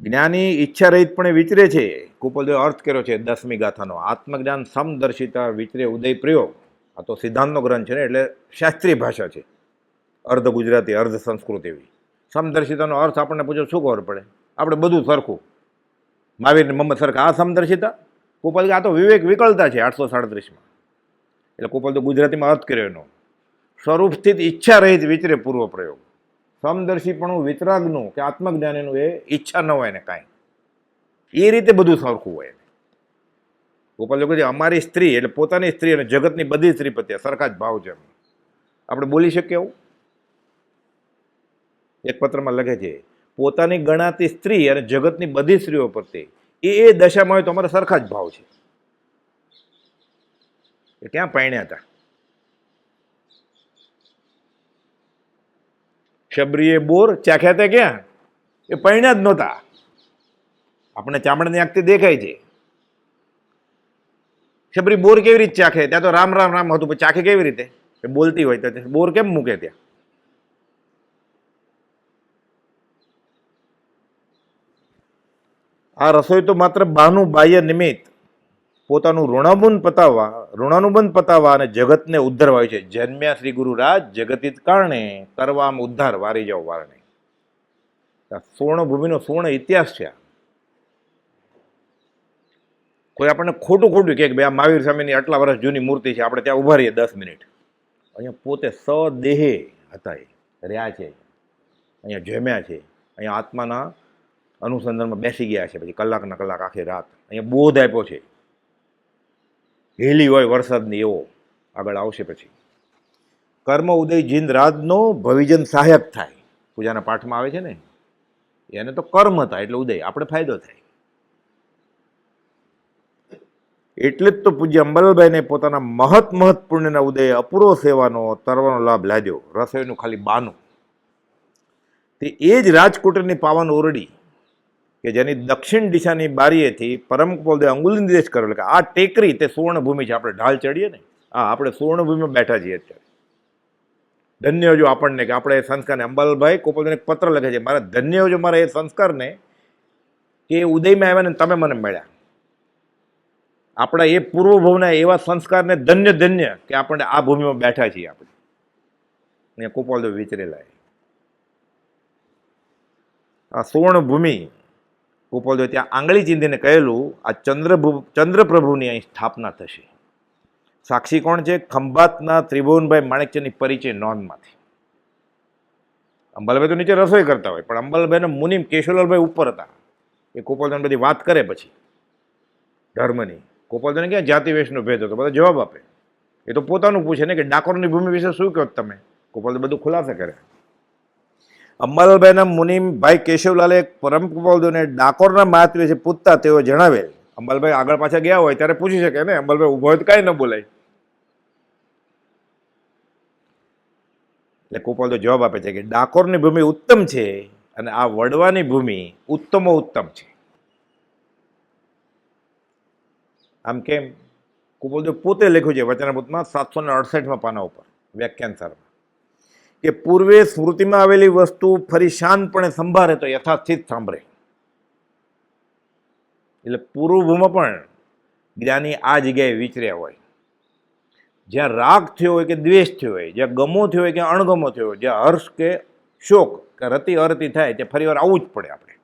B: જ્ઞાની ઈચ્છા રહિતપણે વિચરે છે. ગોપાલદેવે અર્થ કર્યો છે 10મી ગાથાનો. આત્મજ્ઞાન સમદર્શિતા વિચરે ઉદય પ્રયોગ. આ તો સિદ્ધાંતનો ગ્રંથ છે ને, એટલે શાસ્ત્રીય ભાષા છે. અર્ધ ગુજરાતી અર્ધ સંસ્કૃત એવી. સમદર્શિતાનો અર્થ આપણને પૂછો શું ખબર પડે? આપણે બધું સરખું. મહાવીર ને મમ્મદ સરખા. આ સમદર્શિતા. કુપલ આ તો વિવેક વિકળતા છે 837માં. એટલે કુપલ તો ગુજરાતીમાં અર્થ કર્યો એનો સ્વરૂપ સ્થિત ઈચ્છા રહિત વિચરે પૂર્વ પ્રયોગ. સમદર્શીપણું વિતરાગનું કે આત્મજ્ઞાન એનું એ ઈચ્છા ન હોય ને કાંઈ, એ રીતે બધું સરખું હોય. ગોપાલ લોકો અમારી સ્ત્રી એટલે પોતાની સ્ત્રી અને જગતની બધી સ્ત્રી પ્રત્યે સરખા જ ભાવ છે. આપણે બોલી શકીએ એવું? એક પત્રમાં લખે છે પોતાની ગણાતી સ્ત્રી અને જગતની બધી સ્ત્રીઓ પ્રત્યે એ દશામાં હોય તો અમારા સરખા જ ભાવ છે. એ ક્યાં પાણ્યા હતા? શબરીએ બોર ચાખ્યા હતા ક્યાં? એ પૈણ્યા જ નહોતા. આપણે ચામડાની આંખથી દેખાય છે. શબરી બોર કેવી રીતે ચાખે? ત્યાં તો રામ રામ રામ હતું, પણ ચાખે કેવી રીતે? એ બોલતી હોય તો બોર કેમ મૂકે ત્યાં? આ રસોઈ તો માત્ર બહાનું બાહ્ય નિમિત્ત પોતાનું ઋણાનુબંધ પતાવવા અને જગતને ઉદ્ધારવા હોય છે. જન્મ્યા શ્રી ગુરુરાજ જગતિત કારણે કરવા આમ ઉદ્ધાર વારી જાઓ વારણે. સુવર્ણભૂમિનો સુવર્ણ ઇતિહાસ છે. કોઈ આપણને ખોટું કે ભાઈ આ મહાવીર સ્વામીની આટલા વર્ષ જૂની મૂર્તિ છે, આપણે ત્યાં ઉભા રહીએ 10 મિનિટ. અહીંયા પોતે સદેહે હતા, રહ્યા છે, અહીંયા જમ્યા છે, અહીંયા આત્માના અનુસંધાનમાં બેસી ગયા છે, પછી કલાકના કલાક આખી રાત અહીંયા બોધ આપ્યો છે. હેલી હોય વરસાદની એવો આગળ આવશે. પછી કર્મ ઉદય જીંદ રાજનો ભવિજન સહાયક થાય. પૂજાના પાઠમાં આવે છે ને, એને તો કર્મ હતા એટલે ઉદય, આપણે ફાયદો થાય. એટલે જ તો પૂજ્ય અંબાલાલભાઈને પોતાના મહત પુણ્યના ઉદય અપૂર્વ સેવાનો તરવાનો લાભ લાદ્યો. રસોઈનું ખાલી બાનું તે એ જ રાજકુટરની પાવન ઓરડી કે જેની દક્ષિણ દિશાની બારીએથી પરમ કુપોદે અંગુલી નિર્દેશ કરેલો કે આ ટેકરી તે સુવર્ણભૂમિ છે. આપણે ઢાલ ચડીએ ને, આપણે સુવર્ણભૂમિમાં બેઠા છીએ અત્યારે. ધન્ય હોજો આપણને કે આપણે એ સંસ્કારને. અંબાલાલભાઈ કુપોદને એક પત્ર લખે છે, મારા ધન્ય હોજો મારા એ સંસ્કારને કે ઉદયમાં આવ્યા ને તમે મને મળ્યા. આપણા એ પૂર્વભવના એવા સંસ્કારને ધન્ય કે આપણે આ ભૂમિમાં બેઠા છીએ. આપણે અહીંયા કુપોદો વિચરેલા. આ સુવર્ણભૂમિ કુપોદો ત્યાં આંગળી ચીંધીને કહેલું આ ચંદ્રપ્રભુની અહીં સ્થાપના થશે. સાક્ષી કોણ છે? ખંભાતના ત્રિભુવનભાઈ માણેકચંદની પરિચય નોંધમાંથી. અંબાલાલભાઈ તો નીચે રસોઈ કરતા હોય, પણ અંબાલાલભાઈના મુનિમ કેશવલાલભાઈ ઉપર હતા. એ કુપોદને બધી વાત કરે પછી ધર્મની. કુપોદને ક્યાં જાતિ વેશનો ભેદ હતો, બધા જવાબ આપે. એ તો પોતાનું પૂછે ને કે ડાકોરની ભૂમિ વિશે શું કહો તમે? કુપોદે બધું ખુલાસે કરે. અંબાલાલભાઈના મુનિમ ભાઈ કેશવલાલે પરમ કુપોદને ડાકોરના મહાત્મ્ય વિશે પૂછતા તેઓ જણાવેલ. અંબાલાલભાઈ આગળ પાછા ગયા હોય ત્યારે પૂછી શકે ને, અંબાલાલભાઈ ઉભો હોય તો કાંઈ ન બોલાય. એટલે કુપોદો જવાબ આપે છે કે ડાકોરની ભૂમિ ઉત્તમ છે અને આ વડવાની ભૂમિ ઉત્તમ છે. આમ કેમ? કુપોદે પોતે લખ્યું છે વચનામૃતમાં 768માં પાના ઉપર વ્યાખ્યાન સારમાં કે પૂર્વે સ્મૃતિમાં આવેલી વસ્તુ ફરી શાંતપણે સંભાળે તો યથાસ્થિત સાંભળે. એટલે પૂર્વભૂમાં પણ જ્ઞાની આ જગ્યાએ વિચર્યા હોય. જ્યાં રાગ થયો હોય કે દ્વેષ થયો હોય, જ્યાં ગમો થયો હોય કે અણગમો થયો હોય, જ્યાં હર્ષ કે શોક કે રતિ અરતિ થાય ત્યાં ફરી વાર આવવું જ પડે. આપણે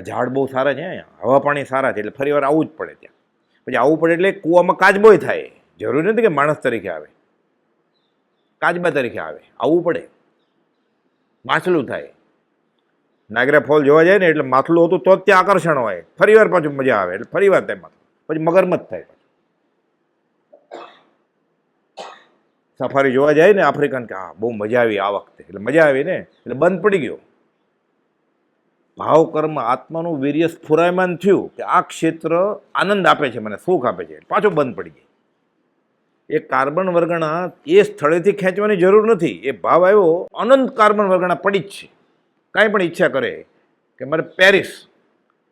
B: ઝાડ બહુ સારા છે, અહીંયા હવા પાણી સારા છે, એટલે ફરી વાર આવવું જ પડે ત્યાં. પછી આવવું પડે એટલે કૂવામાં કાચબોય થાય. જરૂરી નથી કે માણસ તરીકે આવે, કાચબા તરીકે આવે, આવવું પડે. માછલું થાય, નાગરા ફોલ જોવા જાય ને એટલે માથલું હતું તો જ ત્યાં આકર્ષણ હોય. ફરી વાર પાછું મજા આવે એટલે ફરી વાર તેમાં પછી મગરમચ્છ થાય. સફારી જોવા જાય ને આફ્રિકન કે હા બહુ મજા આવી આ વખતે, એટલે મજા આવી ને એટલે બંધ પડી ગયો. ભાવ કર્મ આત્માનું વીર્ય સ્ફુરાયમાન થયું કે આ ક્ષેત્ર આનંદ આપે છે, મને સુખ આપે છે, પાછો બંધ પડી ગઈ. એ કાર્બન વર્ગણા એ સ્થળેથી ખેંચવાની જરૂર નથી. એ ભાવ આવ્યો, અનંત કાર્બન વર્ગણા પડી જ છે. કાંઈ પણ ઈચ્છા કરે કે મારે પેરિસ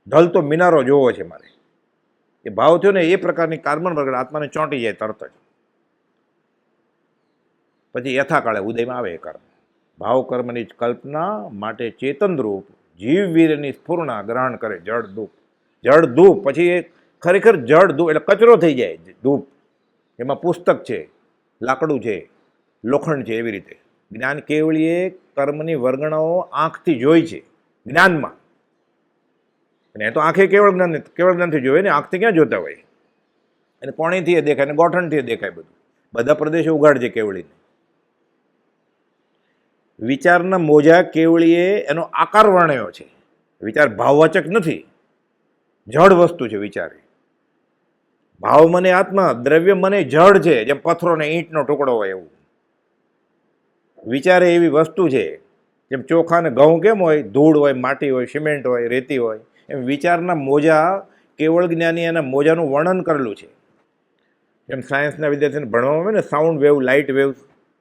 B: ઢલતો મિનારો જોવો છે મારે, એ ભાવ થયો ને એ પ્રકારની કાર્બન વર્ગણા આત્માને ચોંટી જાય તરત જ. પછી યથાકાળે ઉદયમાં આવે એ કર્મ. ભાવ કર્મની જ કલ્પના માટે ચેતનરૂપ જીવ વીરની સ્ફૂર્ણા ગ્રહણ કરે. જળ ધૂપ પછી એ ખરેખર જળ ધૂપ એટલે કચરો થઈ જાય. ધૂપ એમાં પુસ્તક છે, લાકડું છે, લોખંડ છે એવી રીતે જ્ઞાન કેવળીએ કર્મની વર્ગણાઓ આંખથી જોઈ છે જ્ઞાનમાં, અને એ તો આંખે કેવળ જ્ઞાનથી જોવે ને, આંખથી ક્યાં જોતા હોય, અને કોણીથી એ દેખાય ને ગોઠણથી દેખાય, બધું બધા પ્રદેશો ઉઘાડ છે કેવળીને. વિચારના મોજા કેવળીએ એનો આકાર વર્ણ્યો છે. વિચાર ભાવવાચક નથી, જડ વસ્તુ છે વિચાર. ભાવ મને આત્મા, દ્રવ્ય મને જડ છે, જેમ પથ્થરો ને ઈંટનો ટુકડો હોય એવું. વિચાર એવી વસ્તુ છે, જેમ ચોખા ને ઘઉં કેમ હોય, ધૂળ હોય, માટી હોય, સિમેન્ટ હોય, રેતી હોય, એમ વિચારના મોજા કેવળ જ્ઞાની એના મોજાનું વર્ણન કરેલું છે. એમ સાયન્સના વિદ્યાર્થીને ભણવામાં આવે ને સાઉન્ડ વેવ, લાઇટ વેવ,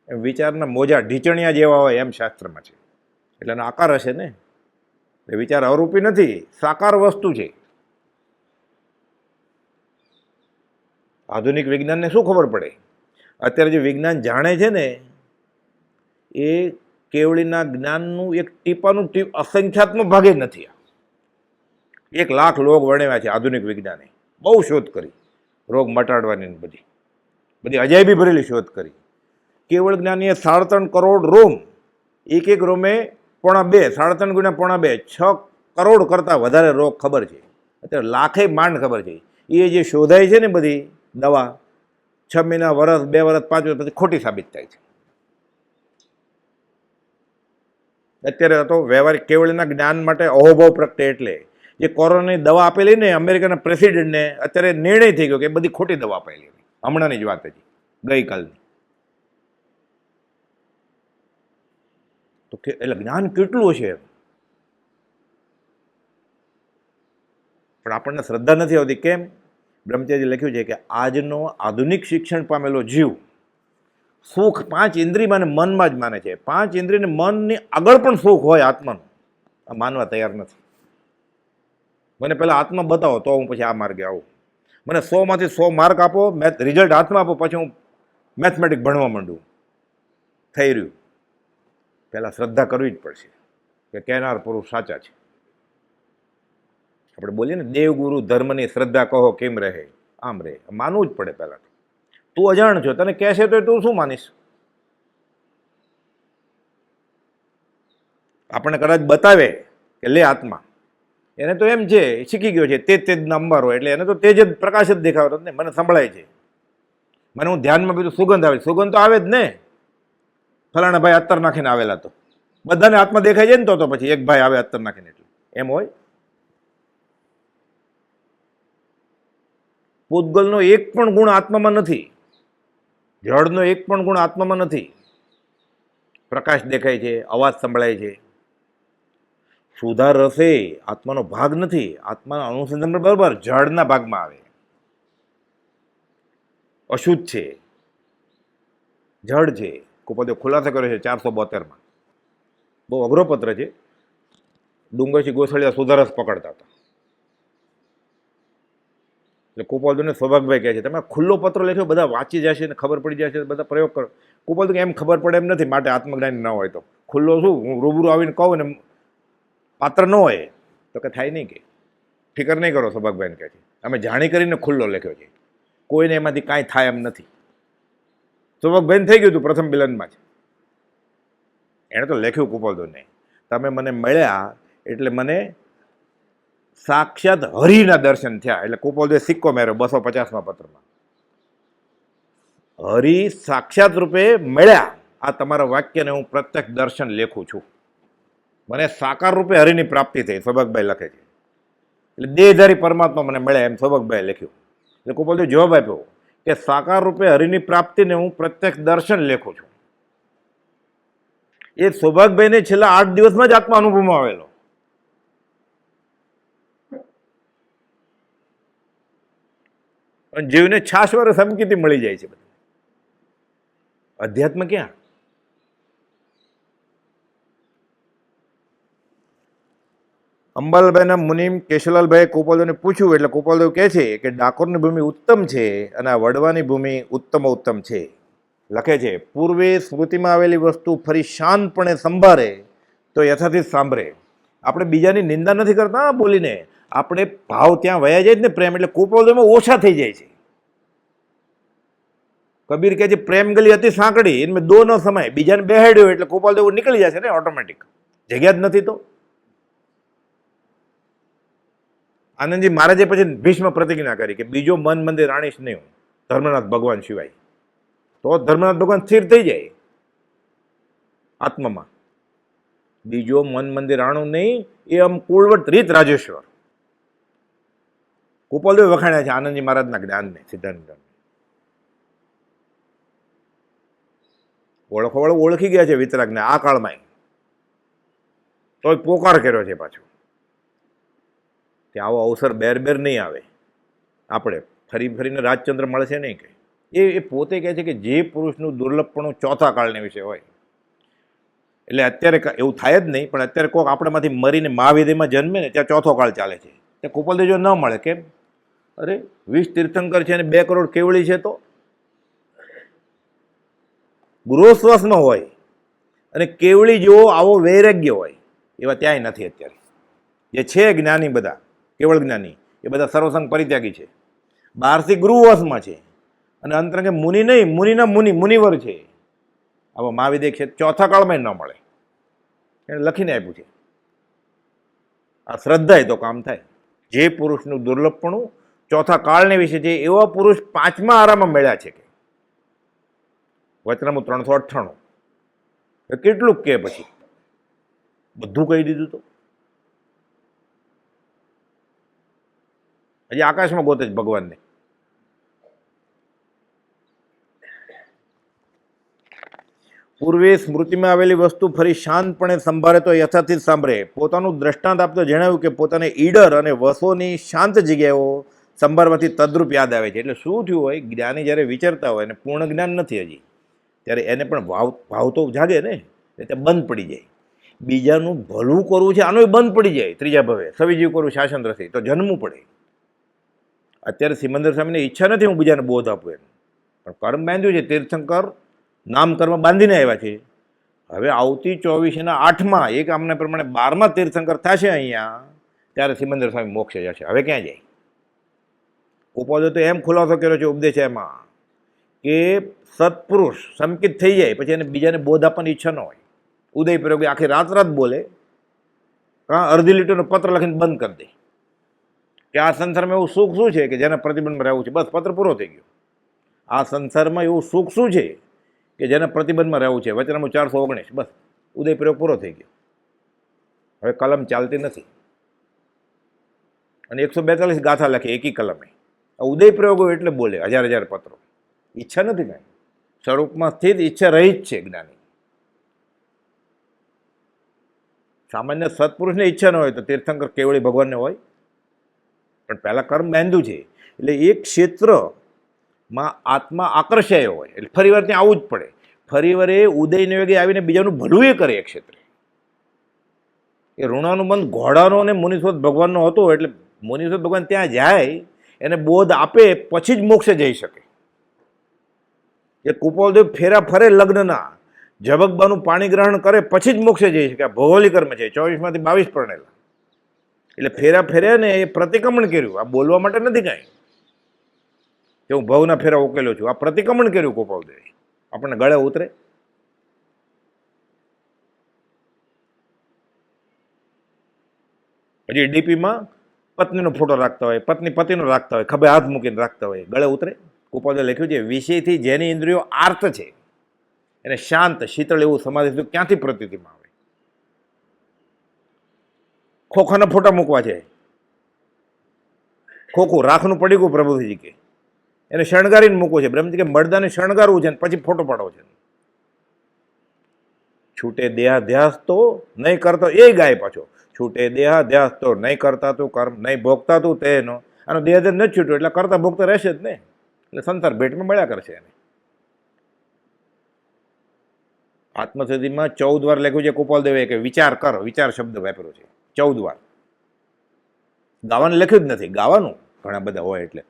B: એમ વિચારના મોજા ઢીચણિયા જેવા હોય એમ શાસ્ત્રમાં છે. એટલે એનો આકાર હશે ને. એ વિચાર અરૂપી નથી, સાકાર વસ્તુ છે. આધુનિક વિજ્ઞાનને શું ખબર પડે? અત્યારે જે વિજ્ઞાન જાણે છે ને એ કેવળીના જ્ઞાનનું એક ટીપાનું અસંખ્યાત્મક ભાગે નથી. 1 લાખ રોગ વર્ણવ્યા છે આધુનિક વિજ્ઞાને, બહુ શોધ કરી રોગ મટાડવાની, બધી અજાયબી ભરેલી શોધ કરી. કેવળ જ્ઞાનીએ 3.5 કરોડ રોમ, એક રોમે 2.5, 3.5 ગુણ્યા 2.5, 6 કરોડ કરતાં વધારે રોગ ખબર છે. અત્યારે લાખે માંડ ખબર છે. એ જે શોધાય છે ને બધી દવા 6 મહિના, વર્ષ, 2 વર્ષ, 5 વર્ષ પછી ખોટી સાબિત થાય છે. અત્યારે તો વ્યવહારિક કેવળના જ્ઞાન માટે અહોભાવ પ્રગટે. એટલે જે કોરોનાની દવા આપેલી ને અમેરિકાના પ્રેસિડેન્ટને, અત્યારે નિર્ણય થઈ ગયો કે બધી ખોટી દવા આપેલી. હમણાંની જ વાત હતી, ગઈકાલની. તો કે એટલે જ્ઞાન કેટલું છે, પણ આપણને શ્રદ્ધા નથી આવતી. કેમ? બ્રહ્મચર્ય લખ્યું છે કે આજનો આધુનિક શિક્ષણ પામેલો જીવ સુખ 5 ઇન્દ્રિયમાં અને મનમાં જ માને છે. 5 ઇન્દ્રિય ને મનની આગળ પણ સુખ હોય આત્માનું, આ માનવા તૈયાર નથી. મને પહેલાં આત્મા બતાવો તો હું પછી આ માર્ગે આવું. મને 100 માંથી 100 માર્ક આપો, રિઝલ્ટ હાથમાં આપો, પછી હું મેથમેટિક્સ ભણવા માંડું. થઈ રહ્યું. પહેલાં શ્રદ્ધા કરવી જ પડશે કે કહેનાર પુરુષ સાચા છે. આપણે બોલીએ ને દેવગુરુ ધર્મની શ્રદ્ધા કહો કેમ રહે, આમ રહે. માનવું જ પડે પહેલાં. તું અજાણ છો, તને કહેશે તો તું શું માનીશ? આપણને કદાચ બતાવે કે લે આત્મા, એને તો એમ છે શીખી ગયો છે, તે જ અંબાર હોય એટલે એને તો તેજ જ પ્રકાશ જ દેખાતો ને. મને સંભળાય છે, મને હું ધ્યાનમાં બીજું સુગંધ આવે, સુગંધ તો આવે જ ને. ફલાણા ભાઈ અત્તર નાખીને આવેલા, તો બધાને આત્મા દેખાય જાય ને. તો પછી એક ભાઈ આવે અત્તર નાખીને, એટલે એમ હોય? પૂતગલનો એક પણ ગુણ આત્મામાં નથી, જળનો એક પણ ગુણ આત્મામાં નથી. પ્રકાશ દેખાય છે, અવાજ સંભળાય છે. સુધા રસે આત્માનો ભાગ નથી. આત્માના અનુસંધાન બરાબર જળના ભાગમાં આવે, અશુદ્ધ છે, જળ છે. કુપદે ખુલાસો કર્યો છે 472માં. બહુ અઘરો પત્ર છે. ડુંગરથી ગોસળિયા સુધારસ પકડતા હતા. એટલે કુપાલદુને સૌભાગભાઈ કહે છે તમે ખુલ્લો પત્ર લખ્યો, બધા વાંચી જશે ને ખબર પડી જશે, બધા પ્રયોગ કરો. કુપાલદુ એમ ખબર પડે એમ નથી, માટે આત્મજ્ઞાની ન હોય તો ખુલ્લો શું, હું રૂબરૂ આવીને કહું ને પાત્ર ન હોય તો કે થાય નહીં. કે ફિકર નહીં કરો, સૌભાગભાઈને કહે છે અમે જાણી કરીને ખુલ્લો લખ્યો છે, કોઈને એમાંથી કાંઈ થાય એમ નથી. સૌભાગભાઈને થઈ ગયું હતું પ્રથમ મિલનમાં જ. એણે તો લખ્યું કુપાલદુને, તમે મને મળ્યા એટલે મને સાક્ષાત હરિના દર્શન થયા. એટલે કુપાલદુએ સિક્કો મેર્યો 250માં પત્રમાં. હરિ સાક્ષાત રૂપે મળ્યા, આ તમારા વાક્યને હું પ્રત્યક્ષ દર્શન લેખું છું. મને સાકાર રૂપે હરિની પ્રાપ્તિ થઈ, સૌભાગભાઈ લખે છે. એટલે દેહધારી પરમાત્મા મને મળ્યા એમ સૌભાગભાઈએ લખ્યું. એટલે કુપાલદુએ જવાબ આપ્યો કે સાકાર રૂપે હરિની પ્રાપ્તિને હું પ્રત્યક્ષ દર્શન લેખું છું. એ સૌભાગભાઈને છેલ્લા 8 દિવસમાં જ આત્મા અનુભવમાં આવેલો. જીવને છાશવારે સમકીથી મળી જાય છે. અધ્યાત્મ ક્યાં? અંબાલાલભાઈના મુનિમ કેશુલાલભાઈએ કુપાલદેવને પૂછ્યું એટલે કુપાલદેવ કહે છે કે ડાકોરની ભૂમિ ઉત્તમ છે અને આ વડવાની ભૂમિ ઉત્તમ છે. લખે છે પૂર્વે સ્મૃતિમાં આવેલી વસ્તુ ફરી શાંતપણે સંભાળે તો યથાથી સાંભળે. આપણે બીજાની નિંદા નથી કરતા બોલીને, આપણે ભાવ ત્યાં વયા જાય જ ને, પ્રેમ. એટલે કુપાલદેવમાં ઓછા થઈ જાય છે. કબીર કહે છે પ્રેમ ગલી હતી સાંકડી એમાં દો ન સમય, બીજાને બેહાડ્યો એટલે ગોપાલદેવ નીકળી જશે ને ઓટોમેટિક, જગ્યા જ નથી તો. આનંદજી મહારાજે પછી ભીષ્મ પ્રતિજ્ઞા કરી કે બીજો મન મંદિર રાણીશ નહીં હું, ધર્મનાથ ભગવાન સિવાય. તો ધર્મનાથ ભગવાન સ્થિર થઈ જાય આત્મામાં. બીજો મન મંદિર રાણું નહીં, એ આમ કુળવટ રીત રાજેશ્વર. ગોપાલદેવ વખાણ્યા છે આનંદજી મહારાજના જ્ઞાનને, સિદ્ધાંત ઓળખવાળો ઓળખી ગયા છે વિતરાગને આ કાળમાં, તો પોકાર કર્યો છે પાછો કે આવો અવસર બેર નહીં આવે. આપણે ફરી ફરીને રાજચંદ્ર મળશે નહીં કે એ પોતે કહે છે કે જે પુરુષનું દુર્લભપણું ચોથા કાળને વિશે હોય, એટલે અત્યારે એવું થાય જ નહીં, પણ અત્યારે કોઈક આપણામાંથી મરીને મહાવિદ્યમાં જન્મે ને ત્યાં ચોથો કાળ ચાલે છે. ત્યાં ગોપાલદેવ જો ન મળે કેમ? અરે 20 તીર્થંકર છે અને 2 કરોડ કેવળી છે, તો ગૃહસ્વાસમાં હોય અને કેવળી જેવો આવો વૈરાગ્ય હોય એવા ત્યાંય નથી અત્યારે. જે છે જ્ઞાની બધા કેવળ જ્ઞાની એ બધા સર્વસંગ પરિત્યાગી છે, બહારથી ગૃહવાસમાં છે, અને અંતરંગે મુનિ નહીં, મુનિના મુનિવર છે. આવા મહાવિદ્ય છે ચોથા કાળમાં ન મળે, એને લખીને આપ્યું છે. આ શ્રદ્ધા તો કામ થાય. જે પુરુષનું દુર્લભપણું ચોથા કાળને વિશે છે એવા પુરુષ 5મા આરામાં મળ્યા છે કે વચનામું 398. કેટલું કે પછી બધું કહી દીધું. તો હજી આકાશમાં ગોતે જ ભગવાનને. પૂર્વે સ્મૃતિમાં આવેલી વસ્તુ ફરી શાંતપણે સંભાળે તો યથાથી સાંભળે. પોતાનું દ્રષ્ટાંત આપતો જણાવ્યું કે પોતાને ઈડર અને વસોની શાંત જગ્યાઓ સંભાળવાથી તદ્રુપ યાદ આવે છે. એટલે શું થયું હોય, જ્ઞાની જ્યારે વિચારતા હોય અને પૂર્ણ જ્ઞાન નથી હજી, ત્યારે એને પણ ભાવ તો જાગે ને, એટલે બંધ પડી જાય. બીજાનું ભલું કરવું છે આનું બંધ પડી જાય. ત્રીજા ભાવે સવિજીવ કરવું શાસન રસી તો જન્મવું પડે. અત્યારે સિમંદર સ્વામીની ઈચ્છા નથી હું બીજાને બોધ આપું એમ, પણ કર્મ બાંધ્યું છે. તીર્થંકર નામ કર્મ બાંધીને આવ્યા છે. હવે આવતી 24/8 એક આમને પ્રમાણે 12મા તીર્થંકર થશે અહીંયા, ત્યારે સિમંદર સ્વામી મોક્ષે જશે. હવે ક્યાં જાય? ગોપાલદેવ તો એમ ખુલાસો કર્યો છે ઉપદેશ એમાં કે સત્પુરુષ સંકિત થઈ જાય પછી એને બીજાને બોધ આપવાની ઈચ્છા ન હોય. ઉદય પ્રયોગ આખી રાત બોલે, કાં અડધી લીટરનો પત્ર લખીને બંધ કરી દે કે આ સંસારમાં એવું સુખ શું છે કે જેના પ્રતિબંધમાં રહેવું છે, બસ પત્ર પૂરો થઈ ગયો. આ સંસારમાં એવું સુખ શું છે કે જેના પ્રતિબંધમાં રહેવું છે, વચનામું 419, બસ ઉદય પ્રયોગ પૂરો થઈ ગયો. હવે કલમ ચાલતી નથી અને 142 ગાથા લખે એકી કલમે. ઉદય પ્રયોગો એટલે બોલે 1000 પત્રો. ઈચ્છા નથી કાંઈ, સ્વરૂપમાં સ્થિત ઈચ્છા રહી જ છે જ્ઞાની. સામાન્ય સત્પુરુષને ઈચ્છા ન હોય તો તીર્થંકર કેવળી ભગવાનને હોય, પણ પહેલાં કર્મ બાંધ્યું છે એટલે એક ક્ષેત્રમાં આત્મા આકર્ષાયો હોય એટલે ફરીવાર ત્યાં આવવું જ પડે. ફરીવાર એ ઉદયને વેગે આવીને બીજાનું ભલું એ કરે. એ ક્ષેત્રે એ ઋણાનુબંધ ઘોડાનો અને મુનિસ્વત ભગવાનનો હતો, એટલે મુનિસ્વત ભગવાન ત્યાં જાય એને બોધ આપે પછી જ મોક્ષે જઈ શકે. એ કુપાલદેવ ફેરા ફરે લગ્નના, ઝબકબાનું પાણી ગ્રહણ કરે પછી જ મોક્ષે જઈ શકે. આ ભૌગોલિક કર્મ છે, 24માંથી 22 પરણેલા. એટલે ફેરા ફેર્યા ને એ પ્રતિક્રમણ કર્યું. આ બોલવા માટે નથી કાંઈ કે હું ભવના ફેરા ઉકેલ્યો છું. આ પ્રતિક્રમણ કર્યું ગોપાલદેવે. આપણને ગળે ઉતરે? પછી ડીપીમાં પત્નીનો ફોટો રાખતા હોય, પત્ની પતિનો રાખતા હોય, ખભે હાથ મૂકીને રાખતા હોય, ગળે ઉતરે? ગોપાલદેવે લખ્યું છે વિષયથી જેની ઇન્દ્રિયો આર્ત છે એને શાંત શીતળ એવું સમાધિ ક્યાંથી પ્રતીતિમાં આવે? ખોખાના ફોટા મૂકવા છે, ખોખું રાખનું પડીકું પ્રભુજી કે એને શણગારીને મૂકવું છે. બ્રહ્મજી કે મરદાને શણગારવું છે ને પછી ફોટો પાડવો છે. છૂટે દેહાધ્યાસ તો નહીં કરતો એ ગાય પાછો. છૂટે દેહાધ્યાસ તો નહીં કરતા તું કર્મ, નહીં ભોગતા તું તેનો. આનો દેહાધ્યાસ નથી છૂટ્યો એટલે કરતા ભોગતા રહેશે જ ને, એટલે સંસાર ભેટમાં મળ્યા કરશે એને. આત્મસિદ્ધિમાં 14 વાર લખ્યું છે ગોપાલદેવે કે વિચાર કર. વિચાર શબ્દ વાપર્યો છે 14 વાર. ગાવાનું લખ્યું જ નથી, ગાવાનું ઘણા બધા હોય એટલે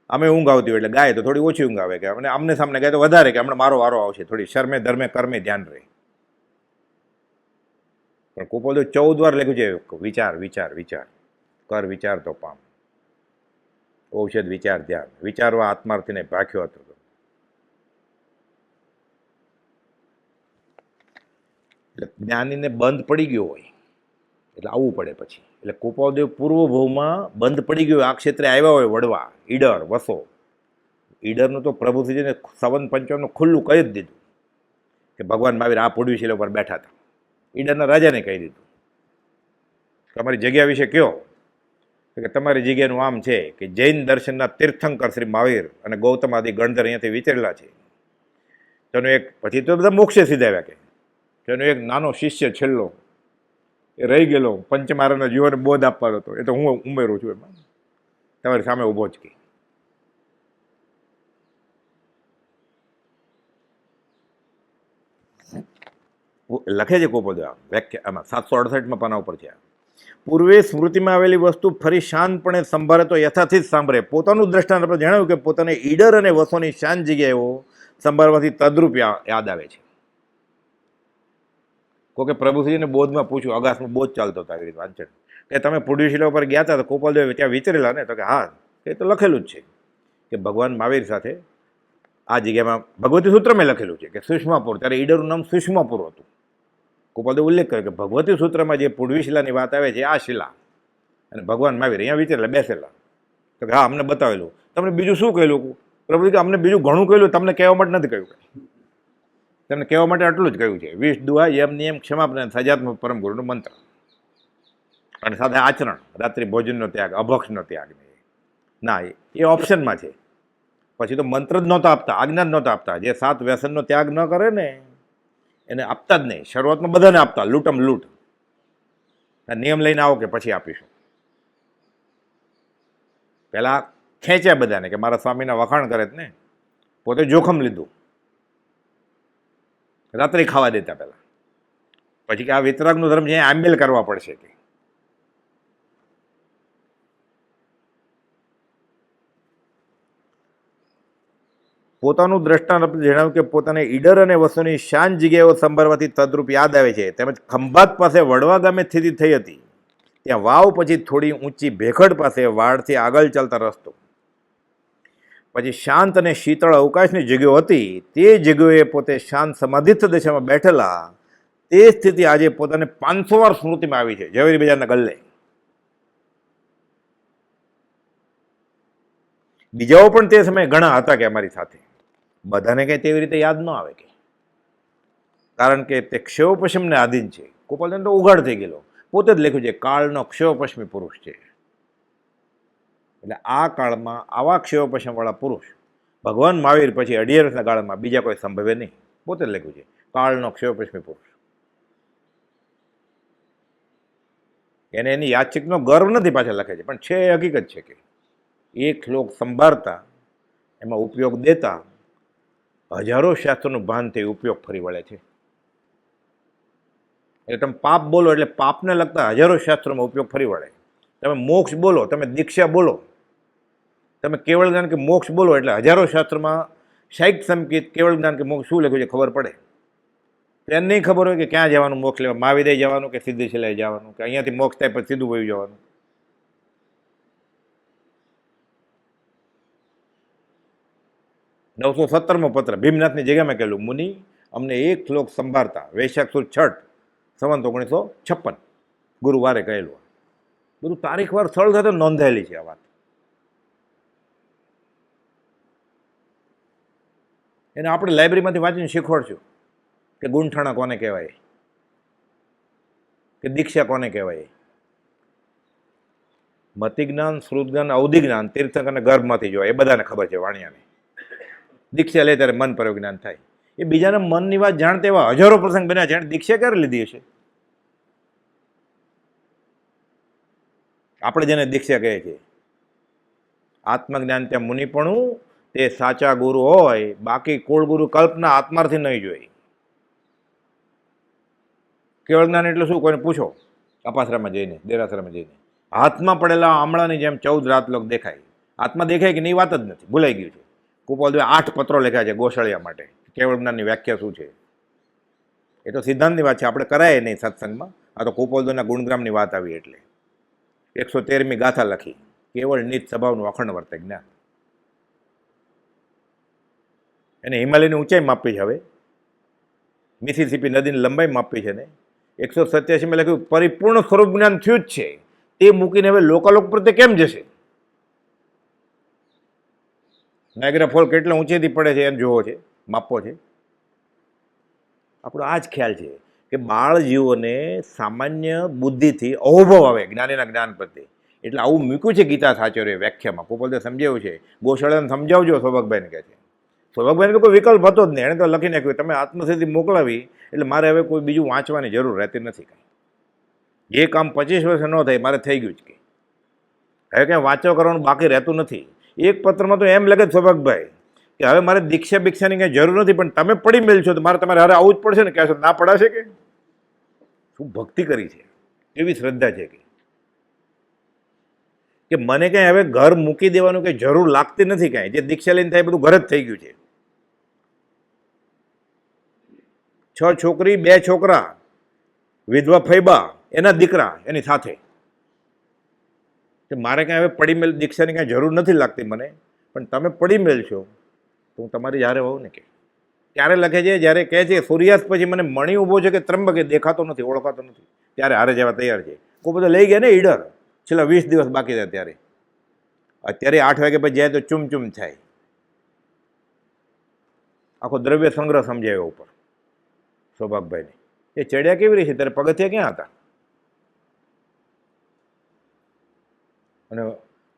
B: અમે ઊંઘ આવતી હોય એટલે ગાય તો થોડી ઓછી ઊંઘ આવે, કે અમને આમને સામને ગાય તો વધારે કે હમણાં મારો વારો આવશે, થોડી શર્મે ધર્મે કર્મે ધ્યાન રહે. પણ ગોપાલદેવ 14 વાર લખ્યું છે વિચાર વિચાર વિચાર કર, વિચાર તો પામ. ઔષધ વિચાર ધ્યાન વિચારવા આત્માર્થીને ભાખ્યો હતો. એટલે જ્ઞાનીને બંધ પડી ગયો હોય એટલે આવવું પડે પછી. એટલે કુપાવદેવ પૂર્વભવમાં બંધ પડી ગયો, આ ક્ષેત્રે આવ્યા હોય વડવા, ઈડર, વસો. ઈડરનું તો પ્રભુશ્રીજીને 55 ખુલ્લું કહી જ દીધું કે ભગવાન મહાવીર આ પુડવી શિલા ઉપર બેઠા હતા. ઈડરના રાજાને કહી દીધું તમારી જગ્યા વિશે કયો, કે તમારી જગ્યાનું આમ છે કે જૈન દર્શનના તીર્થંકર શ્રી મહાવીર અને ગૌતમ આદિ ગણધર અહીંયાથી વિચરેલા છે. તેનો એક પછી તો બધા મોક્ષે સીધાવ્યા કે તેનો એક નાનો શિષ્ય છેલ્લો એ રહી ગયેલો પંચમારાના જીવોને બોધ આપવાનો હતો, એ તો હું ઉમેરું છું એમાં, તમારી સામે ઊભો જ કી. લખે છે કોપોદેવ વ્યાખ્યા આમાં 768માં પાના ઉપર છે. પૂર્વે સ્મૃતિમાં આવેલી વસ્તુ ફરી શાંતપણે સંભાળે તો યથાથી જ સાંભળે. પોતાનું દ્રષ્ટાંત આપણે જણાવ્યું કે પોતાને ઈડર અને વસોની શાંત જગ્યાએઓ સંભાળવાથી તદ્રુપ યાદ આવે છે. કોકે પ્રભુશ્રીને બોધમાં પૂછ્યું, અગાસમાં બોધ ચાલતો હતો આવી રીતે વાંચન, કે તમે પુડવી શિલા ઉપર ગયા હતા તો કોપાલદેવ ત્યાં વિચરેલા ને? તો કે હા, એ તો લખેલું જ છે કે ભગવાન મહાવીર સાથે આ જગ્યામાં ભગવતી સૂત્રમાં લખેલું છે કે સુષ્માપુર, ત્યારે ઈડરનું નામ સુષ્માપુર હતું. કોપાલદેવ ઉલ્લેખ કર્યો કે ભગવતી સૂત્રમાં જે પુડવી શિલાની વાત આવે છે આ શિલા, અને ભગવાન મહાવીર અહીંયા વિચરેલા બેસેલા. તો કે હા, અમને બતાવેલું. તમને બીજું શું કહેલું? પ્રભુ કે અમને બીજું ઘણું કહેલું, તમને કહેવા માટે નથી કહ્યું, તમને કહેવા માટે આટલું જ કહ્યું છે. 20 દુઆ, યમ નિયમ, ક્ષમાપન, સજાત્મક પરમ ગુરુનો મંત્ર, અને સાથે આચરણ, રાત્રિ ભોજનનો ત્યાગ, અભક્ષનો ત્યાગ. ના, એ ઓપ્શનમાં છે. પછી તો મંત્ર જ નહોતા આપતા, આજ્ઞા જ નહોતા આપતા. જે 7 વ્યસનનો ત્યાગ ન કરે ને એને આપતા જ નહીં. શરૂઆતમાં બધાને આપતા, લૂંટમ લૂંટ. નિયમ લઈને આવો કે પછી આપીશું. પહેલાં ખેંચ્યા બધાને કે મારા સ્વામીના વખાણ કરે જ ને, પોતે જોખમ લીધું. રાત્રે ખાવા દેતા પહેલાં, પછી કે આ વિતરાગનો ધર્મ છે, આંબેલ કરવા પડશે કે. પોતાનું દ્રષ્ટાંત આપણે જણાવ્યું કે પોતાને ઈડર અને વસોની શાંત જગ્યાઓ સંભાળવાથી તદ્રુપ યાદ આવે છે. તેમજ ખંભાત પાસે વડવા ગામે સ્થિતિ થઈ હતી. ત્યાં વાવ પછી થોડી ઊંચી ભેખડ પાસે વાડથી આગળ ચાલતા રસ્તો, પછી શાંત અને શીતળ અવકાશની જગ્યાઓ હતી. તે જગ્યાએ પોતે શાંત સમાધિસ્થ દશામાં બેઠેલા તે સ્થિતિ આજે પોતાને 500 વાર સ્મૃતિમાં આવી છે. ઝવેરી બજારના ગલ્લે બીજાઓ પણ તે સમયે ઘણા હતા કે અમારી સાથે, બધાને કંઈ તેવી રીતે યાદ ન આવે કે, કારણ કે તે ક્ષયોપશમને આધીન છે. ગોપાલચંદ્ર તો ઉઘાડ થઈ ગયેલો, પોતે જ લખ્યું છે કાળનો ક્ષયોપશ્મી પુરુષ છે. એટલે આ કાળમાં આવા ક્ષયોપશમવાળા પુરુષ ભગવાન મહાવીર પછી 18 વર્ષના કાળમાં બીજા કોઈ સંભવે નહીં. પોતે જ લખ્યું છે કાળનો ક્ષયોપશ્મી પુરુષ. એને એની યાચિકનો ગર્વ નથી પાછા લખે છે, પણ છે એ હકીકત છે કે એક શ્લોક સંભાળતા એમાં ઉપયોગ દેતા હજારો શાસ્ત્રોનું ભાન થઈ ઉપયોગ ફરી વળે છે. એટલે તમે પાપ બોલો એટલે પાપને લગતા હજારો શાસ્ત્રોમાં ઉપયોગ ફરી વળે. તમે મોક્ષ બોલો, તમે દીક્ષા બોલો, તમે કેવળ જ્ઞાન કે મોક્ષ બોલો એટલે હજારો શાસ્ત્રમાં સાહિત્ય સંકેત કેવળ જ્ઞાન કે મોક્ષ શું લખ્યું છે ખબર પડે. એને નહીં ખબર હોય કે ક્યાં જવાનું મોક્ષ લેવા, મહાવીરે જવાનું કે સિદ્ધિશિલાએ જવાનું, કે અહીંયાથી મોક્ષ થાય પછી સીધું વયું જવાનું. નવસો 17મો પત્ર ભીમનાથની જગ્યામાં કહેલું, મુનિ અમને એક શ્લોક સંભાળતા વૈશાખ સુદ 6 સંવત 1956 ગુરુવારે કહેલું. બધું તારીખવાર સ્થળ સાથે નોંધાયેલી છે આ વાત. એને આપણે લાઇબ્રેરીમાંથી વાંચીને શીખવાડશું કે ગુંઠાણા કોને કહેવાય, કે દીક્ષા કોને કહેવાય. મતિ જ્ઞાન, શ્રુત જ્ઞાન, અવધિ જ્ઞાન તીર્થંકર અને ગર્ભમાંથી જોવાય, એ બધાને ખબર છે. વાણિયાને દીક્ષા લે ત્યારે મન પર જ્ઞાન થાય. એ બીજાના મનની વાત જાણતા એવા હજારો પ્રસંગ બન્યા છે. દીક્ષા ક્યારે લીધી હશે? આપણે જેને દીક્ષા કહે છે આત્મજ્ઞાન ત્યાં મુનિપણું તે સાચા ગુરુ હોય, બાકી કુળ ગુરુ કલ્પના આત્માર્થી નહીં જોઈ. કેવળ જ્ઞાન એટલે શું? કોઈને પૂછો અપાસરામાં જઈને, દેરાસરામાં જઈને, હાથમાં પડેલા આમળાની જેમ 14 રાતલોક દેખાય. હાથમાં દેખાય કે નહીં વાત જ નથી, ભૂલાઈ ગયું છે. કુપાલદેવે 8 પત્રો લખ્યા છે ગોશાળિયા માટે, કેવળ જ્ઞાનની વ્યાખ્યા શું છે. એ તો સિદ્ધાંતની વાત છે, આપણે કરાય નહીં સત્સંગમાં. આ તો કુપાલદેવના ગુણગ્રામની વાત આવી એટલે 113મી ગાથા લખી. કેવળ નિજ સ્વભાવનું અખંડ વર્તે જ્ઞાન. એને હિમાલયની ઊંચાઈ માપી છે. હવે મિસિસિપી નદીની લંબાઈ માપી છે ને 187માં લખ્યું પરિપૂર્ણ સ્વરૂપ જ્ઞાન થયું જ છે. તે મૂકીને હવે લોકાલોક પ્રત્યે કેમ જશે? નાયગ્રા ફોલ કેટલા ઊંચેથી પડે છે એમ જોવો છે, માપવો છે. આપણો આ જ ખ્યાલ છે કે બાળ જીવોને સામાન્ય બુદ્ધિથી અહોભાવ આવે જ્ઞાનીના જ્ઞાન પ્રત્યે. એટલે આવું મૂક્યું છે ગીતા સાચોરે વ્યાખ્યામાં. ગોપાલદે સમજાવ્યું છે. ગોશાળાને સમજાવજો, સૌભાગભાઈને કહે છે. સૌભાગભાઈને તો કોઈ વિકલ્પ હતો જ નહીં. એણે તો લખી નાખ્યું તમે આત્મસિદ્ધિ મોકલાવી એટલે મારે હવે કોઈ બીજું વાંચવાની જરૂર રહેતી નથી. કાંઈ જે કામ 25 વર્ષે ન થાય મારે થઈ ગયું જ કે હવે કંઈ વાંચવા કરવાનું બાકી રહેતું નથી. એક પત્રમાં તો એમ લખે સૌભાગભાઈ કે હવે મારે દીક્ષા ભિક્ષાની કંઈ જરૂર નથી, પણ તમે પડી મેળશો તો મારે તમારે હારે આવવું જ પડશે ને. કહેશો ના પડાશે કે શું ભક્તિ કરી છે, એવી શ્રદ્ધા છે કે મને કંઈ હવે ઘર મૂકી દેવાનું કંઈ જરૂર લાગતી નથી. કાંઈ જે દીક્ષા લઈને થાય બધું ઘર જ થઈ ગયું છે. 6 છોકરી 2 છોકરા, વિધવા ફૈબા, એના દીકરા એની સાથે. કે મારે કાંઈ હવે પડી મેલ દીક્ષાની કાંઈ જરૂર નથી લાગતી મને, પણ તમે પડી મેલશો તો હું તમારી જ્યારે હોઉં ને. કે ત્યારે લખે છે જ્યારે કહે છે સૂર્યાસ્ત પછી મને મણી ઊભો છે કે ત્રંબકે દેખાતો નથી, ઓળખાતો નથી, ત્યારે હારે જવા તૈયાર છે. કોઈ બધા લઈ ગયા ને ઈડર, છેલ્લા 20 દિવસ બાકી હતા ત્યારે. અત્યારે 8 વાગે પછી જાય તો ચૂમચૂમ થાય. આખો દ્રવ્ય સંગ્રહ સમજાયો ઉપર સૌભાગભાઈને. એ ચડ્યા કેવી રીતે? ત્યારે પગથિયા ક્યાં હતા? અને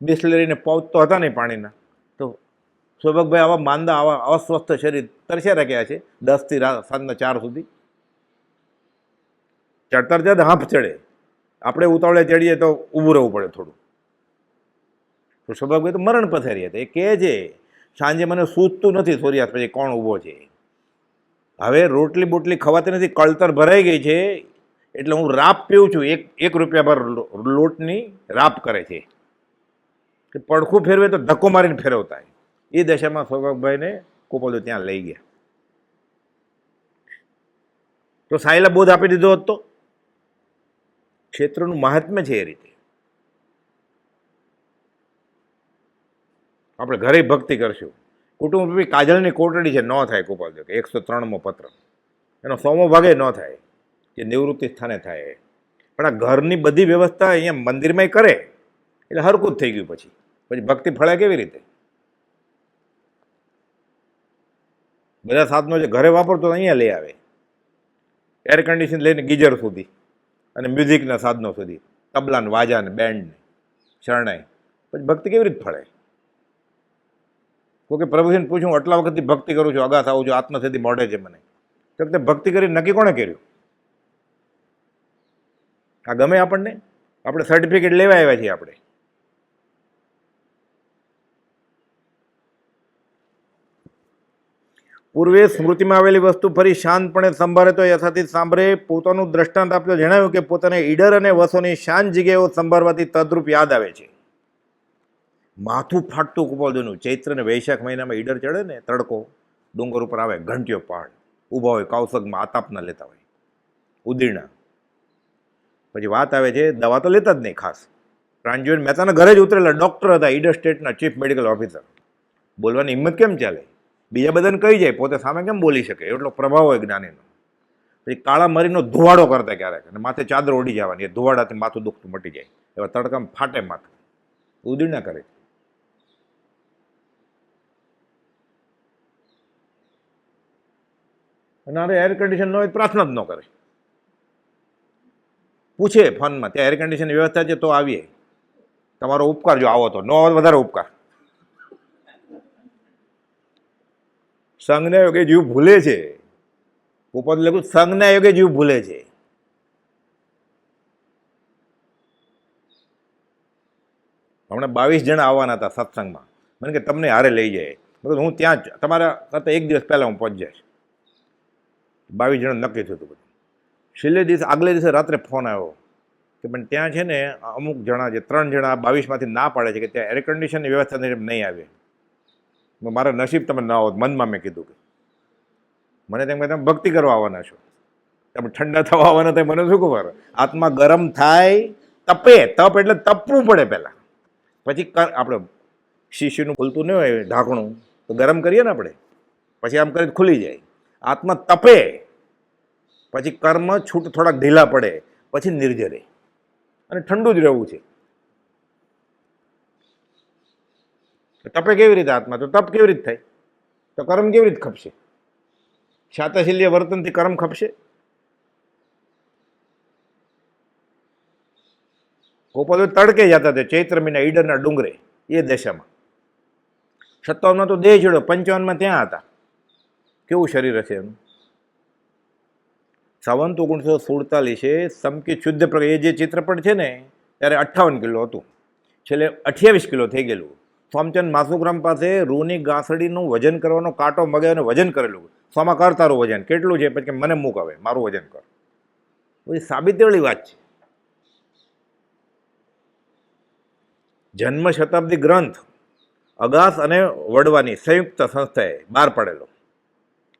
B: બિસ્લેરીને પાઉચ તો હતા નહીં પાણીના. તો સૌભાગભાઈ આવા માંદા, આવા અસ્વસ્થ શરીર તરસ્યા રાખ્યા છે 10 થી સાંજના 4 સુધી. ચડતા ચડ હાંફ ચડે. આપણે ઉતાવળે ચડીએ તો ઊભું રહેવું પડે થોડું. તો સૌભાગભાઈ તો મરણ પથારી હતા. એ કહે છે સાંજે મને સૂચતું નથી સૂર્યાસ્ત પછી કોણ ઊભો છે. હવે રોટલી બોટલી ખવાતી નથી, કળતર ભરાઈ ગઈ છે, એટલે હું રાપ પીવું છું. 1 રૂપિયા ભર લોટની રાપ કરે છે કે પડખું ફેરવે તો ધક્કો મારીને ફેરવતા. એ દશામાં સૌભાગભાઈને ગોપાલદેવ ત્યાં લઈ ગયા. તો સાયલા બોધ આપી દીધો હતો. ક્ષેત્રનું મહાત્મ્ય છે એ રીતે. આપણે ઘરે ભક્તિ કરશું. કુટુંબ બી કાજલની કોટડી છે, ન થાય ગોપાલદેવ કે 103મો પત્ર, એનો 100મો ભાગે ન થાય, જે નિવૃત્તિ સ્થાને થાય. પણ આ ઘરની બધી વ્યવસ્થા અહીંયા મંદિરમાં કરે એટલે હરકું જ થઈ ગયું. પછી ભક્તિ ફળે કેવી રીતે? બધા સાધનો જે ઘરે વાપરતો અહીંયા લઈ આવે, એર કન્ડિશન લઈને ગીઝર સુધી અને મ્યુઝિકના સાધનો સુધી, તબલાને વાજાને બેન્ડને શરણાઈ. પછી ભક્તિ કેવી રીતે ફળે? કોઈ પ્રભુજીને પૂછું આટલા વખતથી ભક્તિ કરું છું, અગાથ આવું છું, આત્મસિદ્ધિ મળે છે મને, તો તે ભક્તિ કરી નક્કી કોણે કર્યું? આ ગમે આપણને? આપણે સર્ટિફિકેટ લેવા આવ્યા છીએ. આપણે પૂર્વે સ્મૃતિમાં આવેલી વસ્તુ ફરી શાંતપણે સંભાળે તો યથાથી સાંભળે. પોતાનું દ્રષ્ટાંત આપ્યો, જણાવ્યું કે પોતાને ઈડર અને વસોની શાંત જગ્યાઓ સંભાળવાથી તદ્રુપ યાદ આવે છે. માથું ફાટતું ગોપાલદેવનું. ચૈત્ર અને વૈશાખ મહિનામાં ઈડર ચડે ને, તડકો ડુંગર ઉપર આવે, ઘંટીઓ પહાડ ઊભા હોય, કાવસગમાં આતાપના લેતા હોય, ઉદીરણા. પછી વાત આવે છે, દવા તો લેતા જ નહીં ખાસ. પ્રાંજ્યોન મહેતાના ઘરે જ ઉતરેલા ડૉક્ટર હતા, ઈડર સ્ટેટના ચીફ મેડિકલ ઓફિસર. બોલવાની હિંમત કેમ ચાલે? બીજા બધાને કહી જાય, પોતે સામે કેમ બોલી શકે? એટલો પ્રભાવ હોય જ્ઞાનીનો. પછી કાળા મરીનો ધુવાડો કરતા ક્યારેક, અને માથે ચાદર ઓઢી જવાની, એ ધુવાડાથી માથું દુખતું મટી જાય. એવા તડકામાં ફાટે માથું, ઉદીરણા કરે. અને અરે એર કન્ડિશન ન હોય પ્રાર્થના જ ન કરે. પૂછે ફોનમાં, ત્યાં એર કન્ડિશનની વ્યવસ્થા છે તો આવીએ, તમારો ઉપકાર જો આવો તો, ન આવે વધારે ઉપકાર. સંઘના યોગે જીવ ભૂલે છે. ઉપર લખું સંઘના યોગે જીવ ભૂલે છે. હમણાં 22 જણા આવવાના હતા સત્સંગમાં. મને કે તમને હારે લઈ જાય. હું ત્યાં જ તમારા કરતાં 1 દિવસ પહેલાં હું પહોંચી જઈશ. 22 જણા નક્કી થયું હતું બધું. છેલ્લે દિવસે, આગલે દિવસે રાત્રે ફોન આવ્યો કે પણ ત્યાં છે ને અમુક જણા, જે 3 જણા 22માંથી ના પાડે છે કે ત્યાં એર કન્ડિશનની વ્યવસ્થા નહીં આવે. મારા નસીબ તમે ના હોત, મનમાં મેં કીધું કે મને તેમ કે તમે ભક્તિ કરવા આવવાના છો, તમે ઠંડા થવા આવવાના થાય, મને શું ખબર? આત્મા ગરમ થાય, તપે. તપ એટલે તપવું પડે પહેલાં. પછી આપણે શીશીનું ખુલતું નહીં હોય ઢાંકણું, તો ગરમ કરીએ ને આપણે, પછી આમ કરી ખુલી જાય. આત્મા તપે, પછી કર્મ છૂટ થોડાક ઢીલા પડે, પછી નિર્જરે, અને ઠંડુ જ રહેવું છે. તપે કેવી રીતે આત્મા? તો તપ કેવી રીતે થાય? તો કર્મ કેવી રીતે ખપશે? શાતશીલ્ય વર્તનથી કર્મ ખપશે? ગોપાલ તડકે જતા હતા ચૈત્ર મહિના ઈડરના ડુંગરે, એ દશામાં. 57માં તો દેહ છોડ્યો, 55માં ત્યાં હતા. કેવું શરીર હશે એનું? સંવંત 1947 સમકી શુદ્ધ પ્રકાશ, એ જે ચિત્રપટ છે ને ત્યારે 58 કિલો હતું, છેલ્લે 28 કિલો થઈ ગયેલું. સોમચંદ માસુગ્રામ પાસે રૂની ગાંસડીનું વજન કરવાનો કાંટો મગાવીને વજન કરેલું. સોમાં કર તારું વજન કેટલું છે? પછી મને મૂક, હવે મારું વજન કર. બધી સાબિતીવાળી વાત છે. જન્મ શતાબ્દી ગ્રંથ અગાસ અને વડવાની સંયુક્ત સંસ્થાએ બહાર પાડેલો.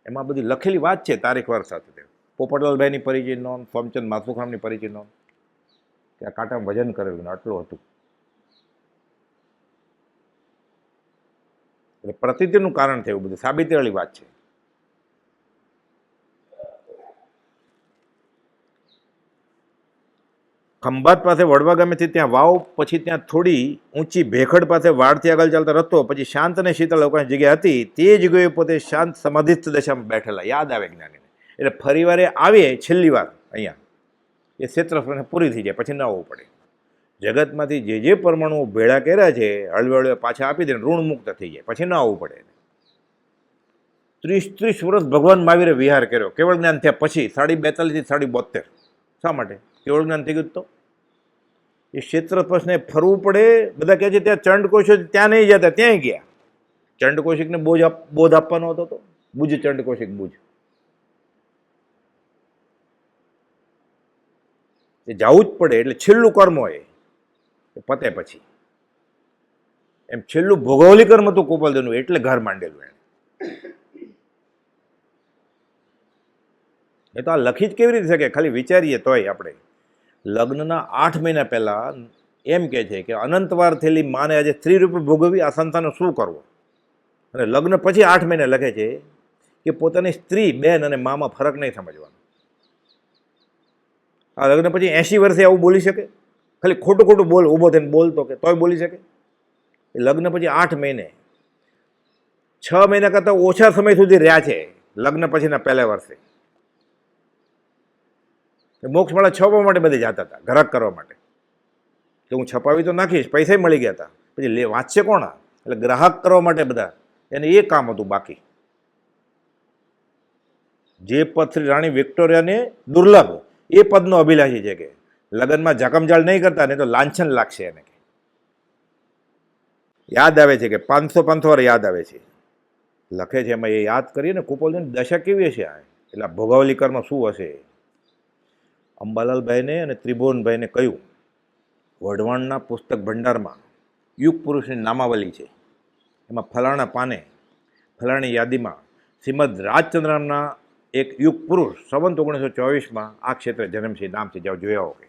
B: એમાં બધી લખેલી વાત છે, તારીખ વાર સાથે. પોપટલાલભાઈની પરિચય નોંધ, સોમચંદ માસુગ્રામની પરિચય નોંધ, કે આ કાંટામાં વજન કરેલું ને આટલું હતું. એટલે પ્રતિતિનું કારણ થયું, બધું સાબિતીવાળી વાત છે. ખંભાત પાસે વડવા ગામેથી ત્યાં વાવ, પછી ત્યાં થોડી ઊંચી ભેખડ પાસે વાડથી આગળ ચાલતા રસ્તો, પછી શાંત અને શીતળ અવકાશ જગ્યા હતી. તે જગ્યાએ પોતે શાંત સમાધિસ્થ દશામાં બેઠેલા. યાદ આવે જ્ઞાનીને. એટલે ફરીવારે આવીએ છેલ્લી વાર અહીંયા, એ ક્ષેત્રફળને પૂરી થઈ જાય, પછી ન આવવું પડે. જગતમાંથી જે પરમાણુઓ ભેળા કર્યા છે હળવે હળવે પાછા આપી દે, ઋણ મુક્ત થઈ જાય, પછી ન આવવું પડે. 30 વર્ષ ભગવાન મહાવીરે વિહાર કર્યો કેવળ જ્ઞાન થયા પછી, 42.5 થી 72. શા માટે? કેવળ જ્ઞાન થઈ ગયું. તો એ ક્ષેત્રસ્પર્શને ફરવું પડે. બધા કહે છે ત્યાં ચંડકોશ, ત્યાં નહીં જતા, ત્યાંય ગયા. ચંડકોશિકને બોધ આપવાનો હતો, તો બુજ ચંડકોશિક બુજ, એ જવું જ પડે. એટલે છેલ્લું કર્મ હોય પતે પછી, એમ છેલ્લું ભોગવલી કર્મ હતું ગોપાલદેવનું, એટલે ઘર માંડેલું એને. એ તો આ લખી જ કેવી રીતે શકે? ખાલી વિચારીએ તોય આપણે. લગ્નના 8 મહિના પહેલા એમ કહે છે કે અનંતવાર થયેલી માને આજે સ્ત્રી રૂપે ભોગવવી, આ સંતાનનો શું કરવો? અને લગ્ન પછી 8 મહિને લખે છે કે પોતાની સ્ત્રી, બેન અને મામાં ફરક નહીં સમજવાનો. આ લગ્ન પછી 80 વર્ષે આવું બોલી શકે? ખાલી ખોટું ખોટું બોલ, ઊભો થઈને બોલતો કે તોય બોલી શકે? લગ્ન પછી 8 મહિને, 6 મહિના કરતાં ઓછા સમય સુધી રહ્યા છે લગ્ન પછીના પહેલા વર્ષે. મોક્ષમાળા છપાવવા માટે બધે જતા હતા, ઘરાક કરવા માટે, કે હું છપાવી તો નાખીશ, પૈસા મળી ગયા હતા. પછી વાંચશે કોણ? એટલે ગ્રાહક કરવા માટે બધા, એને એ કામ હતું. બાકી જે પદ શ્રી રાણી વિક્ટોરિયાને દુર્લભ, એ પદનો અભિલાષી છે કે લગ્નમાં ઝાકમઝાળ નહીં કરતા, નહીં તો લાંછન લાગશે એને. યાદ આવે છે કે 500 વાર યાદ આવે છે, લખે છે એમાં. એ યાદ કરીએ ને કુપોલની દશા કેવી હશે, એટલે ભોગાવલી કર્મ શું હશે. અંબાલાલભાઈને અને ત્રિભુવનભાઈને કહ્યું, વઢવાણના પુસ્તક ભંડારમાં યુગ પુરુષની નામાવલી છે, એમાં ફલાણા પાને ફલાણી યાદીમાં શ્રીમદ રાજચંદ્ર નામના એક યુગ પુરુષ સંવંત 1924માં આ ક્ષેત્રે જન્મસિંહ નામ છે, જાઓ જોયા હોગે.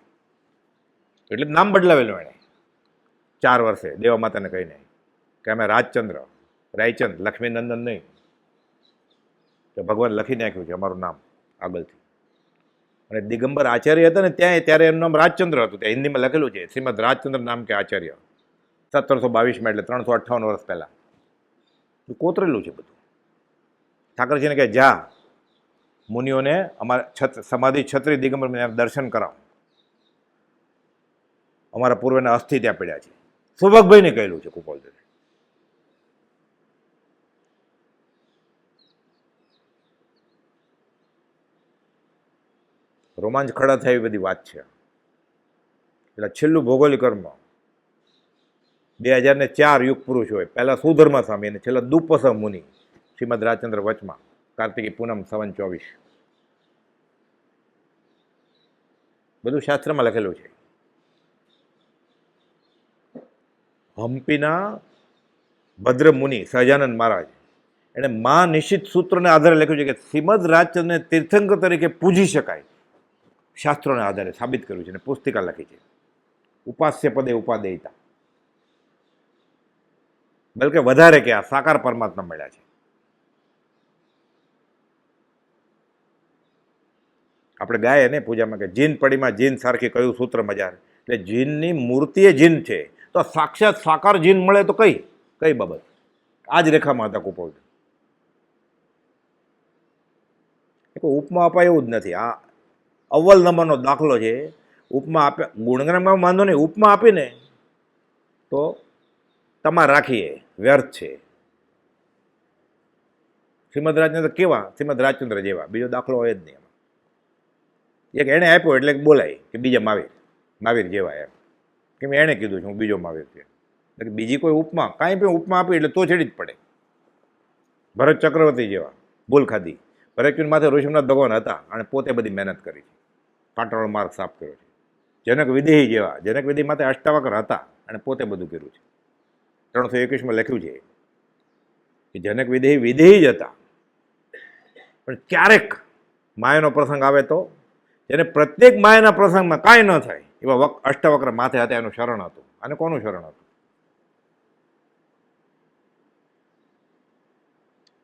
B: એટલે નામ બદલાવેલું એણે 4 વર્ષે દેવા માતાને કહીને કે અમે રાજચંદ્ર, રાયચંદ, લક્ષ્મીનંદન નહીં, તો ભગવાન લખી નાખ્યું છે અમારું નામ આગળથી. અને દિગંબર આચાર્ય હતા ને ત્યાં, ત્યારે એનું નામ રાજચંદ્ર હતું. ત્યાં હિન્દીમાં લખેલું છે શ્રીમદ રાજચંદ્ર નામ કે આચાર્ય, 1722માં, એટલે 358 વર્ષ પહેલાં કોતરેલું છે બધું. ઠાકરજીને કહે જા મુનિઓને અમારા સમાધિ છત્રી દિગંબર દર્શન કરાવો, અમારા પૂર્વના અસ્થિ ત્યાં પડ્યા છે. સૌભાગભાઈને કહેલું છે કુપોલદેવે. રોમાંચ ખડા થાય એવી બધી વાત છે. એટલે છેલ્લું ભૌગોલિક કર્મ 2004 યુગ પુરુષ હોય, પહેલાં સુધર્મા સ્વામી અને છેલ્લા દુપસ મુનિ શ્રીમદ રાજચંદ્ર વચમાં, કાર્તિકી પૂનમ સંવંત 24. બધું શાસ્ત્રમાં લખેલું છે. હમ્પીના ભદ્ર મુનિ સહજાનંદ મહારાજ, એણે મા નિશ્ચિત સૂત્રોને આધારે લખ્યું છે કે શ્રીમદ રાજચંદ્રને તીર્થંકર તરીકે પૂજી શકાય. શાસ્ત્રોના આધારે સાબિત કર્યું છે અને પુસ્તિકા લખી છે, ઉપાસ્ય પદે ઉપાદેયતા. બલકે વધારે કે આ સાકાર પરમાત્મા મળ્યા છે. આપણે ગાય ને પૂજામાં કે જીન પડીમાં જીન સારખી કયું સૂત્ર મજા, એટલે જીનની મૂર્તિ એ જીન છે, તો સાક્ષાત સાકાર જીન મળે તો કઈ કઈ બાબત. આ જ રેખામાં હતા કુપોલ. ઉપમા અપાય એવું જ નથી. આ અવ્વલ નંબરનો દાખલો છે. ઉપમા આપ્યા ગુણગાનમાં વાંધો નહીં, ઉપમા આપીને તો તમારે રાખીએ વ્યર્થ છે. શ્રીમદ રાજચંદ્ર કેવા? શ્રીમદ રાજચંદ્ર જેવા, બીજો દાખલો હોય જ નહીં. એક એણે આપ્યો એટલે બોલાય કે બીજા મહાવીર જેવા એમ, કે મેં એણે કીધું છે હું બીજો મહાવીર છે. એટલે બીજી કોઈ ઉપમા કાંઈ પણ ઉપમા આપી એટલે તો છેડી જ પડે. ભરત ચક્રવર્તી જેવા ભૂલ ખાધી. ભરતચંદ્ર માથે ઋષિનાથ ભગવાન હતા અને પોતે બધી મહેનત કરી છે, કાંટાળો માર્ગ સાફ કર્યો છે. જનક વિદેહી જેવા, જનક વિદેહી માથે અષ્ટાવક્ર હતા અને પોતે બધું કર્યું છે. 321માં લખ્યું છે કે જનક વિદેહી વિદેહી જ હતા, પણ ક્યારેક માયાનો પ્રસંગ આવે તો જેને પ્રત્યેક માયાના પ્રસંગમાં કાંઈ ન થાય એવા અષ્ટાવક્ર માથે હતા, એનું શરણ હતું. અને કોનું શરણ હતું?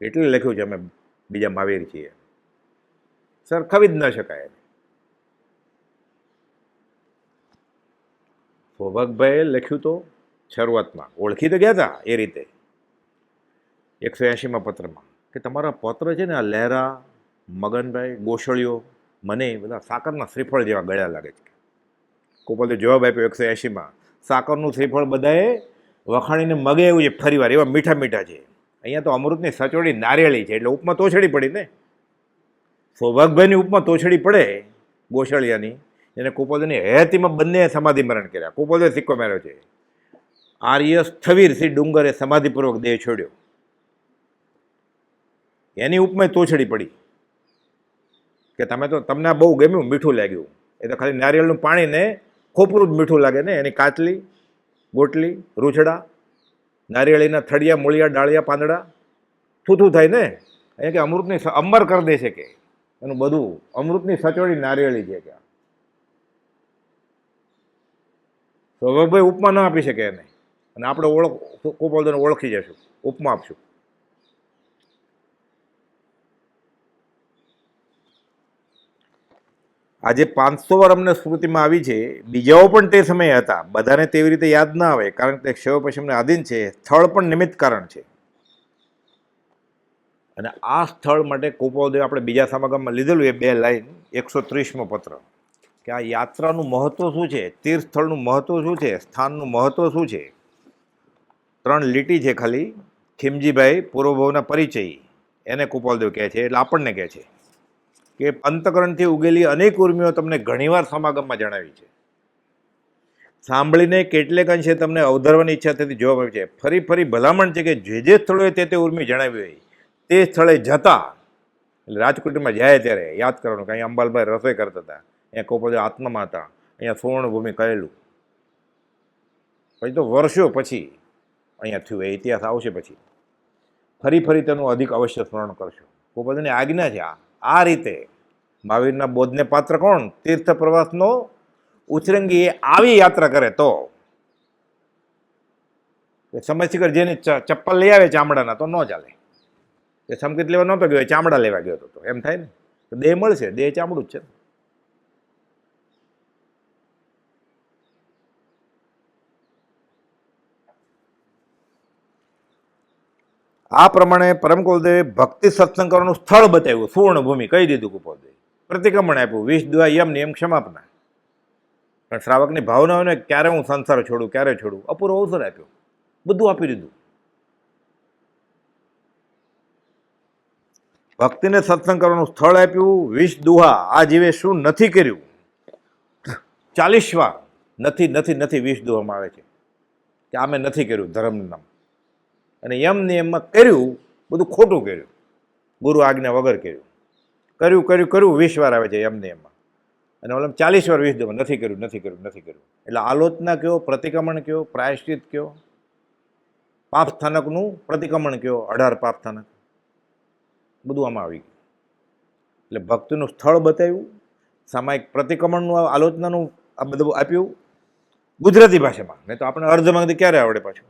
B: એટલે લખ્યું છે અમે બીજા મહાવીર છીએ. સરખાવી જ ન શકાય. સૌભાગભાઈએ લખ્યું તો શરૂઆતમાં ઓળખી તો ગયા હતા એ રીતે 180માં પત્રમાં કે તમારા પત્ર છે ને આ લહેરા, મગનભાઈ, ગોસળીઓ મને બધા સાકરના શ્રીફળ જેવા ગળ્યા લાગે છે. કોપલે જવાબ આપ્યો 180માં, સાકરનું શ્રીફળ બધાએ વખાણીને મગે એવું છે ફરી વાર, એવા મીઠા મીઠા છે. અહીંયા તો અમૃતની સચોડી નારિયેળી છે, એટલે ઉપમા તોછડી પડી ને. સૌભાગભાઈની ઉપમા તોછડી પડે ગોસળિયાની, એને કુપોલની હયાતીમાં બંને સમાધિ મરણ કર્યા. કુપોલે સિક્કો માર્યો છે, આર્ય સ્થવીર શ્રી ડુંગરે સમાધિપૂર્વક દેહ છોડ્યો. એની ઉપમા તોછડી પડી કે તમે તો તમને બહુ ગમ્યું, મીઠું લાગ્યું. એ તો ખાલી નારિયેળનું પાણી ને ખોપરું જ મીઠું લાગે ને. એની કાચલી, ગોટલી, રૂછડા, નારિયેળીના થળિયા, મૂળિયા, ડાળિયા, પાંદડા થૂથું થાય ને. અહીંયા કે અમૃતની અંબર કરી દે છે કે એનું બધું અમૃતની સચોડી નારિયેળી છે કે. સૌભાગભાઈ ઉપમા ન આપી શકે એને, અને આપણે કુપોલને ઓળખી જશું, ઉપમા આપશું. આજે 500 વાર અમને સ્મૃતિમાં આવી છે. બીજાઓ પણ તે સમયે હતા, બધાને તેવી રીતે યાદ ના આવે કારણ કે ક્ષય પશ્ચિમને આધીન છે. સ્થળ પણ નિમિત્ત કારણ છે. અને આ સ્થળ માટે કુપોલદેવ આપણે બીજા સમાગમમાં લીધેલું એ 2 લાઈન 130મો પત્ર, કે આ યાત્રાનું મહત્વ શું છે, તીર્થ સ્થળનું મહત્વ શું છે, સ્થાનનું મહત્વ શું છે. 3 લીટી છે ખાલી. ખીમજીભાઈ પૂર્વભવના પરિચય એને કુપોલદેવ કહે છે, એટલે આપણને કહે છે કે અંતકરણથી ઉગેલી અનેક ઉર્મિઓ તમને ઘણીવાર સમાગમમાં જણાવી છે. સાંભળીને કેટલેક અંશે તમને અવધારવાની ઈચ્છા થતી જોવા મળે છે. ફરી ફરી ભલામણ છે કે જે સ્થળોએ તે ઉર્મિ જણાવી હોય તે સ્થળે જતા, એટલે રાજકુટીમાં જાય ત્યારે યાદ કરવાનું કે અહીંયા અંબાલભાઈ રસોઈ કરતા હતા, અહીંયા કુપોલદેવ આત્મામાં હતા, અહીંયા સુવર્ણભૂમિ કહેલું. પછી તો વર્ષો પછી અહીંયા થયું, એ ઇતિહાસ આવશે પછી. ફરી ફરી તેનું અધિક અવશ્ય સ્મરણ કરશો. કુપોલદેવની આજ્ઞા છે. આ રીતે મહાવીરના બોધને પાત્ર કોણ? તીર્થ પ્રવાસનો ઉચરંગી આવી યાત્રા કરે તો. સમય શિખર જેની ચપ્પલ લઈ આવે ચામડાના તો ન ચાલે. એ સંકેત લેવા નહોતો ગયો, ચામડા લેવા ગયો હતો, એમ થાય ને. તો દેહ મળશે, દેહ ચામડું જ છે. આ પ્રમાણે પરમ કુલદેવે ભક્તિ સત્સંગ કરવાનું સ્થળ બતાવ્યું, સુવર્ણભૂમિ કહી દીધું કુપોલદેવ. પ્રતિક્રમણ આપ્યું, 20 દુઆ યમ નિયમ ક્ષમાપના. પણ શ્રાવકની ભાવના હોય ને ક્યારે હું સંસાર છોડું, ક્યારે છોડું, અપૂર્વ અવસર આપ્યો, બધું આપી દીધું. ભક્તિને સત્સંગ કરવાનું સ્થળ આપ્યું, 20 દુહા આ જીવે શું નથી કર્યું. 40 વાર નથી નથી નથી 20 દુહામાં આવે છે કે આ મેં નથી કર્યું ધર્મનું નામ. અને યમ નિયમમાં કર્યું, બધું ખોટું કર્યું, ગુરુ આજ્ઞા વગર કર્યું. કર્યું કર્યું કર્યું 20 વાર આવે છે યમ નિયમમાં. અને ઓલા 40 વાર 20 દુમાં નથી કર્યું નથી કર્યું નથી કર્યું. એટલે આલોચના કયો, પ્રતિક્રમણ કયો, પ્રાયશ્ચિત કયો, પાપ સ્થાનકનું પ્રતિક્રમણ કયો, 18 પાપ સ્થાનક, બધું આમાં આવી ગયું. એટલે ભક્તિનું સ્થળ બતાવ્યું, સામાયિક પ્રતિક્રમણનું આલોચનાનું આ બધું આપ્યું ગુજરાતી ભાષામાં. નહીં તો આપણે અર્ધમાંથી ક્યારે આવડે પાછું.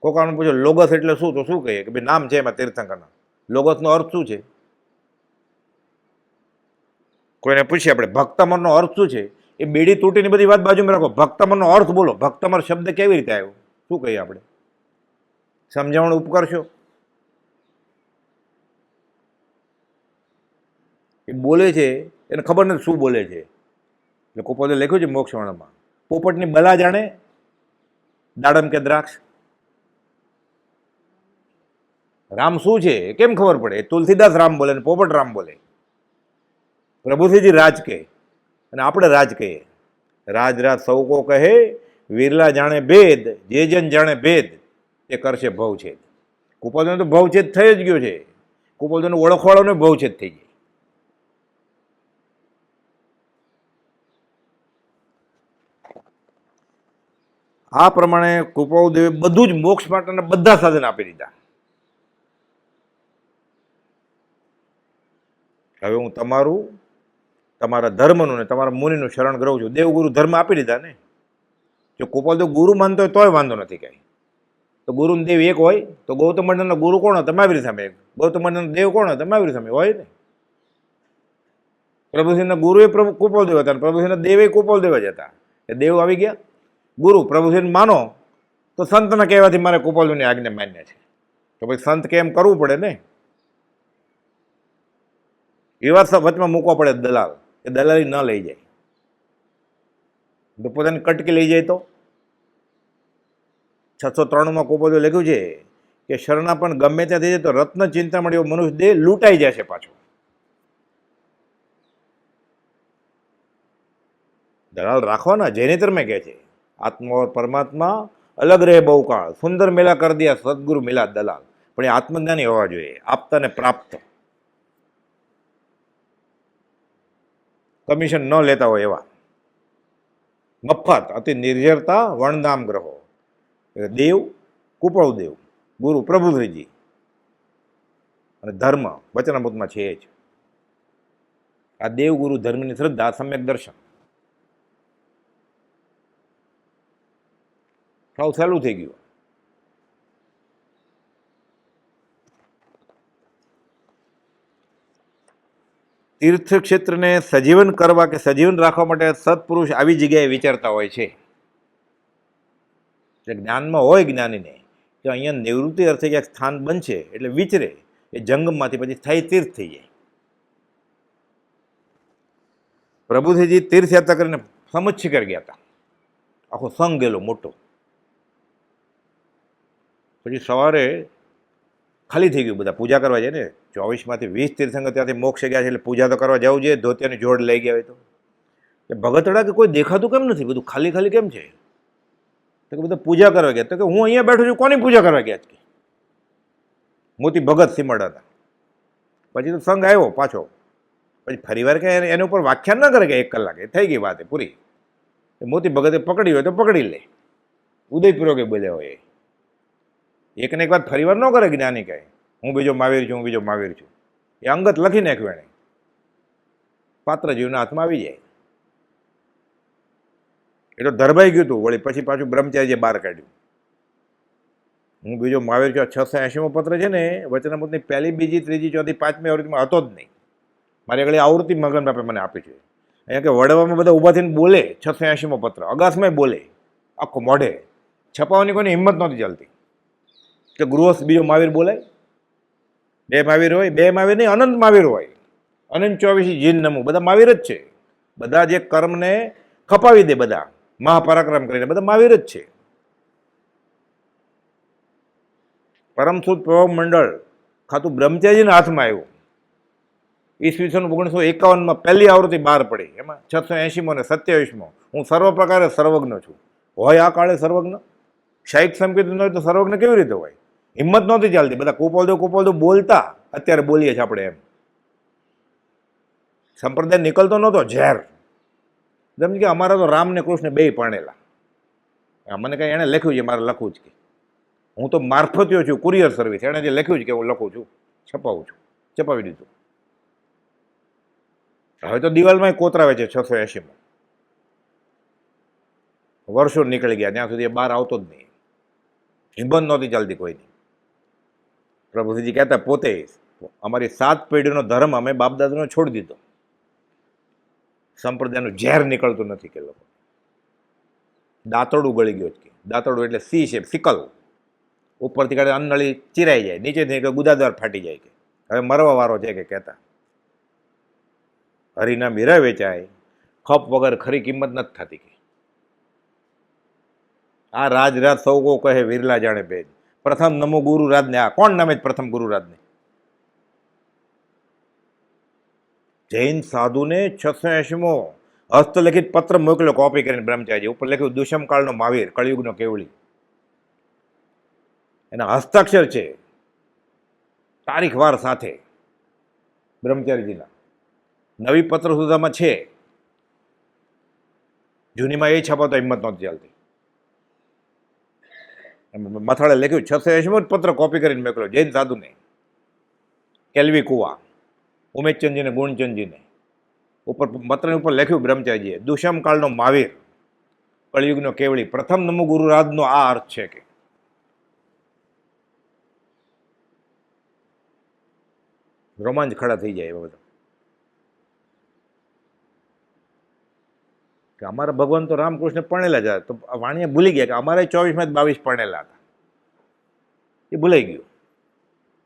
B: કોકાનું પૂછો લોગસ એટલે શું, તો શું કહીએ કે ભાઈ નામ છે એમાં તીર્થંકરના. લોગસનો અર્થ શું છે? કોઈને પૂછીએ આપણે ભક્તમરનો અર્થ શું છે, એ બેડી તૂટીની બધી વાત બાજુમાં રાખો. ભક્તમરનો અર્થ બોલો. ભક્તમર શબ્દ કેવી રીતે આવ્યો, શું કહીએ આપણે? સમજાવણ ઉપકરશો. એ બોલે છે એને ખબર નથી શું બોલે છે. એટલે કુપોદે લખ્યું છે મોક્ષવર્ણમાં, પોપટની બલા જાણે દાડમ કે દ્રાક્ષ. રામ શું છે કેમ ખબર પડે? તુલસીદાસ રામ બોલે ને પોપટ રામ બોલે. પ્રભુશ્રીજી રાજ કહે અને આપણે રાજ કહીએ. રાજ રાજ સૌ કો કહે, વિરલા જાણે ભેદ, જે જન જાણે ભેદ એ કરશે ભવછેદ. કુપોદનો તો ભવછેદ થઈ જ ગયો છે. કુપોદનો ઓળખવાળોને ભવછેદ થઈ જાય. આ પ્રમાણે કુપાઉદેવે બધું જ મોક્ષ માટેના બધા સાધન આપી દીધા. હવે હું તમારા ધર્મનું ને તમારા મુનિનું શરણ કરું છું. દેવગુરુ ધર્મ આપી દીધા ને. જો કુપાલદેવ ગુરુ માનતો હોય તોય વાંધો નથી કાંઈ. તો ગુરુ દેવ એક હોય તો ગૌતમ મંડળના ગુરુ કોણ હતા? મહાવીર સામે. ગૌતમ મંડળના દેવ કોણ હતા? મહાવીર સામે હોય ને. પ્રભુસિંહના ગુરુ એ કુપાલદેવ હતા, પ્રભુસિંહના દેવ એ કુપાલદેવ જ હતા. એ દેવ આવી ગયા. ગુરુ પ્રભુસિંહ માનો તો સંતના કહેવાથી મારે કુપાલદેવની આજ્ઞા માન્ય છે. તો ભાઈ સંત કેમ કરવું પડે ને. એવા વચમાં મૂકવા પડે દલાલ, એ દલાલી ન લઈ જાય. તો પોતાની કટકી લઈ જાય તો 693માં કુપાલદેવે લખ્યું છે કે શરણાપણ ગમે ત્યાં થઈ જાય તો રત્ન ચિંતામણી એવો મનુષ્ય દેહ લૂંટાઈ જશે પાછો. દલાલ રાખવાના. જૈનેતરમાં કહે છે આત્મા ઓર પરમાત્મા અલગ રહે બહુ કાળ, સુંદર મેલા કર દિયા સદગુરુ મિલા દલાલ. પણ એ આત્મજ્ઞાની હોવા જોઈએ, આપતા ને પ્રાપ્ત. કમિશન ન લેતા હોય એવા. મફત અતિ નિર્જરતા વણધામ ગ્રહો. દેવ કુપાલદેવ, ગુરુ પ્રભુશ્રીજી અને ધર્મ વચનામૃતમાં છે જ. આ દેવ ગુરુ ધર્મની શ્રદ્ધા, સમ્યક દર્શન. સાવ સહેલું થઈ ગયું. તીર્થક્ષેત્રને સજીવન કરવા કે સજીવન રાખવા માટે સત્પુરુષ આવી જગ્યાએ વિચારતા હોય છે. જે જ્ઞાનમાં હોય જ્ઞાનીને કે અહીંયા નિવૃત્તિ અર્થે ક્યાંક સ્થાન બનશે એટલે વિચરે. એ જંગમમાંથી પછી સ્થાયી તીર્થ થઈ જાય. પ્રભુશ્રીજી તીર્થયાત્રા કરીને સમુચ્છિકર ગયા હતા. આખો સંઘ ગયેલો મોટો. પછી સવારે ખાલી થઈ ગયું. બધા પૂજા કરવા જાય ને. 24માંથી 20 તીર્થંકર ત્યાંથી મોક્ષે ગયા છે એટલે પૂજા તો કરવા જવું જોઈએ. ધોતિયાની જોડ લઈ ગયા હોય તો ભગતડા કે કોઈ દેખાતું કેમ નથી? બધું ખાલી ખાલી કેમ છે? તો કે બધા પૂજા કરવા ગયા. તો કે હું અહીંયા બેઠો છું, કોની પૂજા કરવા ગયા છે? મોતી ભગત સીમાડા હતા. પછી તો સંઘ આવ્યો પાછો. પછી ફરીવાર કે એના ઉપર વ્યાખ્યાન ન કરે કે 1 કલાકે થઈ ગઈ વાત પૂરી. મોતી ભગતે પકડી હોય તો પકડી લે. ઉદયપૂર્વકે બોલ્યા હોય. એકને એક વાત ફરીવાર ન કરે જ્ઞાની કહે હું બીજો મહાવીર છું, હું બીજો મહાવીર છું. એ અંગત લખી નાખ્યું એને. પાત્ર જીવના હાથમાં આવી જાય. એ તો ધરબાઈ ગયું હતું. વળી પછી પાછું બ્રહ્મચારીએ બહાર કાઢ્યું. હું બીજો મહાવીર છું. 680મો પત્ર છે ને વચનામૃતની 1લી, 2જી, 3જી, 4થી, 5મી આવૃત્તિમાં હતો જ નહીં. મારી આગળ આવૃત્તિ મગન બાપે મને આપી છે. અહીંયા કે વડવામાં બધા ઊભા થઈને બોલે. 680મો પત્ર અગાસમાં બોલે આખો મોઢે. છપાવવાની કોઈની હિંમત નહોતી ચાલતી કે ગૃહસ્થ બીજો મહાવીર બોલાય. 2 મહાવીર હોય, 2 મહાવીર નહીં, અનંત મહાવીર હોય. અનંત 24 જીન નમું બધા મહાવીર જ છે. બધા જે કર્મને ખપાવી દે, બધા મહાપરાક્રમ કરીને બધા મહાવીર જ છે. પરમસુદ પ્રભાવ મંડળ ખાતું બ્રહ્મચારીજીના હાથમાં આવ્યું. ઈસવીસન 1951માં 1લી આવૃત્તિ બહાર પડી. એમાં 680મો ને 27મો હું સર્વ પ્રકારે સર્વજ્ઞ છું. હોય આ કાળે સર્વજ્ઞ? શાહિક સંકેત ન હોય તો સર્વજ્ઞ કેવી રીતે હોય? હિંમત નહોતી ચાલતી. બધા કુપાલદેવ બોલતા. અત્યારે બોલીએ છીએ આપણે એમ. સંપ્રદાય નીકળતો નહોતો. ઝેર જેમ કે અમારા તો રામ ને કૃષ્ણ બેય પરણેલા. મને કંઈ એણે લખ્યું છે, મારે લખવું જ કે હું તો મારફતિયો છું, કુરિયર સર્વિસ. એણે જે લખ્યું છે કે હું લખું છું, છપાવું છું, છપાવી દીધું. હવે તો દિવાલમાં કોતરાવે છે 680માં. વર્ષો નીકળી ગયા, ત્યાં સુધી એ બહાર આવતો જ નહીં. હિંમત નહોતી ચાલતી કોઈની. પ્રભુજી કહેતા પોતે અમારી 7 પેઢીનો ધર્મ અમે બાપદાદાનો છોડી દીધો. સંપ્રદાયનું ઝેર નીકળતું નથી કે લોકો. દાંતરડું ગળી ગયું છે. દાંતરડું એટલે સી શેપ, સિકલ. ઉપરથી કાઢે અન્નળી ચીરાઈ જાય, નીચેથી ગુદાદ્વાર ફાટી જાય. કે હવે મરવા વારો છે કે કહેતા. હરિનામ હીરા વેચાય, ખપ વગર ખરી કિંમત નથી થતી. કે આ રાજ સૌ કો કહે વિરલા જાણે ભેદ. પ્રથમ નમો ગુરુ રાજને. આ કોણ નામે પ્રથમ ગુરુ રાજને? જૈન સાધુને 680મો હસ્તલિખિત પત્ર મોકલ્યો કોપી કરીને બ્રહ્મચારી. ઉપર લખ્યું દુષ્મકાળનો મહાવીર, કળિયુગનો કેવળી. એના હસ્તાક્ષર છે તારીખ વાર સાથે બ્રહ્મચારીજીના. નવી પત્ર સુધામાં છે, જૂનીમાં એ છપાતો હિંમત નહોતી ચાલતી. મથાળે લખ્યું 680મો જ પત્ર કોપી કરીને મોકલ્યો જૈન સાધુને, કેલવી કુવા, ઉમેશચંદજીને, ગુણચંદજીને. ઉપર પત્રની ઉપર લખ્યું બ્રહ્મચારીજીએ દુષ્મકાળનો મહાવીર, કળિયુગનો કેવળી, પ્રથમ નમો ગુરુરાજનો આ અર્થ છે. કે રોમાંચ ખડા થઈ જાય એવા બધા. કે અમારા ભગવાન તો રામકૃષ્ણ પરણેલા જ હતા. તો વાણિયા ભૂલી ગયા કે અમારે 24 22 પરણેલા હતા. એ ભૂલાઈ ગયું.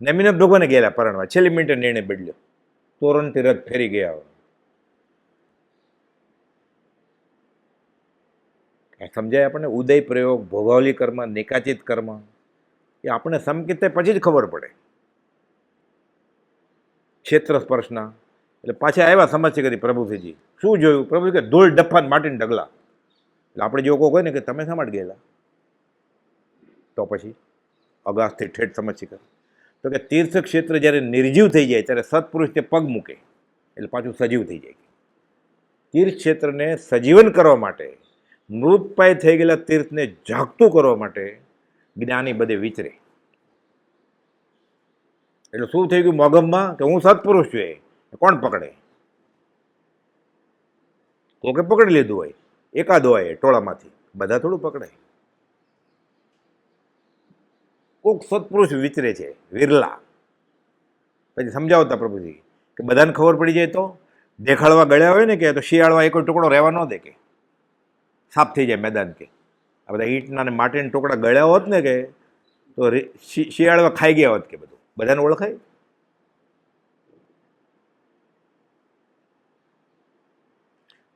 B: નેમિનાથ ભગવાને ગયેલા પરણવા, છેલ્લી મિનિટે નિર્ણય બદલ્યો, તોરણથી રથ ફેરી ગયા. સમજાય આપણને? ઉદય પ્રયોગ, ભૌગોલિક કર્મ, નિકાચિત કર્મ એ આપણે સંકેત પછી જ ખબર પડે. ક્ષેત્ર સ્પર્શના એટલે પાછા આવ્યા સમસ્યા કરી પ્રભુજી. શું જોયું? પ્રભુ કે ધૂળ ડફાન માટીને ઢગલા. એટલે આપણે જો કોઈ ને કે તમે શા માટે ગયેલા? તો પછી અગાસથી ઠેઠ સમસ્યા કરે. તો કે તીર્થ ક્ષેત્ર જ્યારે નિર્જીવ થઈ જાય ત્યારે સત્પુરુષ તે પગ મૂકે એટલે પાછું સજીવ થઈ જાય. તીર્થ ક્ષેત્રને સજીવન કરવા માટે, મૃતપાય થઈ ગયેલા તીર્થને જાગતું કરવા માટે જ્ઞાની બધે વિચરે. એટલે શું થઈ ગયું મોગમમાં? કે હું સત્પુરુષ છું. એ કોણ પકડે? કોકે પકડી લીધું હોય, એકાદ હોય ટોળામાંથી, બધા થોડું પકડે. કોક સત્પુરુષ વિચરે છે, વિરલા. પછી સમજાવતા પ્રભુજી કે બધાને ખબર પડી જાય તો દેખાડવા ગળ્યા હોય ને કે તો શિયાળવા એક ટુકડો રહેવા ન દે, કે સાફ થઈ જાય મેદાન. કે આ બધા ઈંટના ને માટીના ટુકડા ગળ્યા હોત ને કે તો શિયાળવા ખાઈ ગયા હોત. કે બધું બધાને ઓળખાય.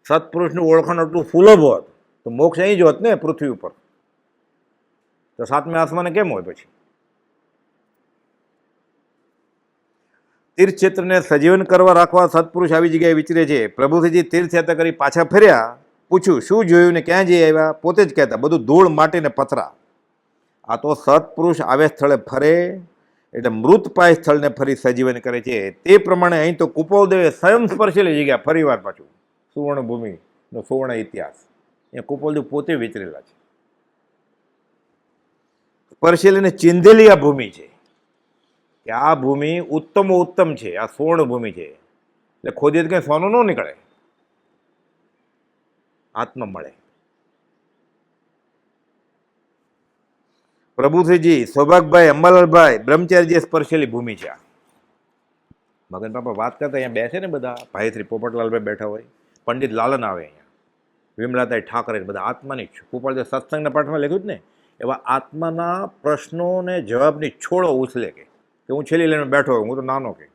B: સત્પુરુષનું ઓળખાણ એટલું સુલભ હોત તો મોક્ષ અહીં જ હોત ને, પૃથ્વી ઉપર. તો 7મે આસમાને કેમ હોય પછી? તીર્થક્ષેત્રને સજીવન કરવા રાખવા સત્પુરુષ આવી જગ્યાએ વિચરે છે. પ્રભુજી તીર્થયાત્રા કરી પાછા ફર્યા. પૂછ્યું શું જોયું ને ક્યાં જઈ આવ્યા? પોતે જ કહેતા બધું ધૂળ માટી ને પથરા. આ તો સત્પુરુષ આવે સ્થળે ફરે એટલે મૃતપાય સ્થળને ફરી સજીવન કરે છે. તે પ્રમાણે અહીં તો કુપોદેવે સ્વયં સ્પર્શેલી જગ્યા ફરીવાર પાછું સુવર્ણભૂમિનો સુવર્ણ ઇતિહાસ. એ કુપોલદેવ પોતે વિચરેલા છે. સ્પર્શેલીને ચિંધેલી આ ભૂમિ છે કે આ ભૂમિ ઉત્તમો ઉત્તમ છે, આ સુવર્ણ ભૂમિ છે. એટલે ખોદીએ તો કંઈ સોનું ન નીકળે, આત્મા મળે. પ્રભુશ્રીજી, સૌભાગભાઈ, અંબાલાલભાઈ, બ્રહ્મચારીજીએ સ્પર્શેલી ભૂમિ છે. મગન બાપા વાત કરતા અહીંયા બેસે ને બધા, ભાઈ શ્રી પોપટલાલભાઈ બેઠા હોય, પંડિત લાલન આવે અહીંયા, વિમલાતાઈ ઠાકરે, બધા આત્માની પોપટલાલ સત્સંગના પાઠમાં લખ્યું જ ને, એવા આત્માના પ્રશ્નોને જવાબની છોડો ઉછલે. કે હું છેલ્લી લઈને બેઠો હું તો નાનો. કે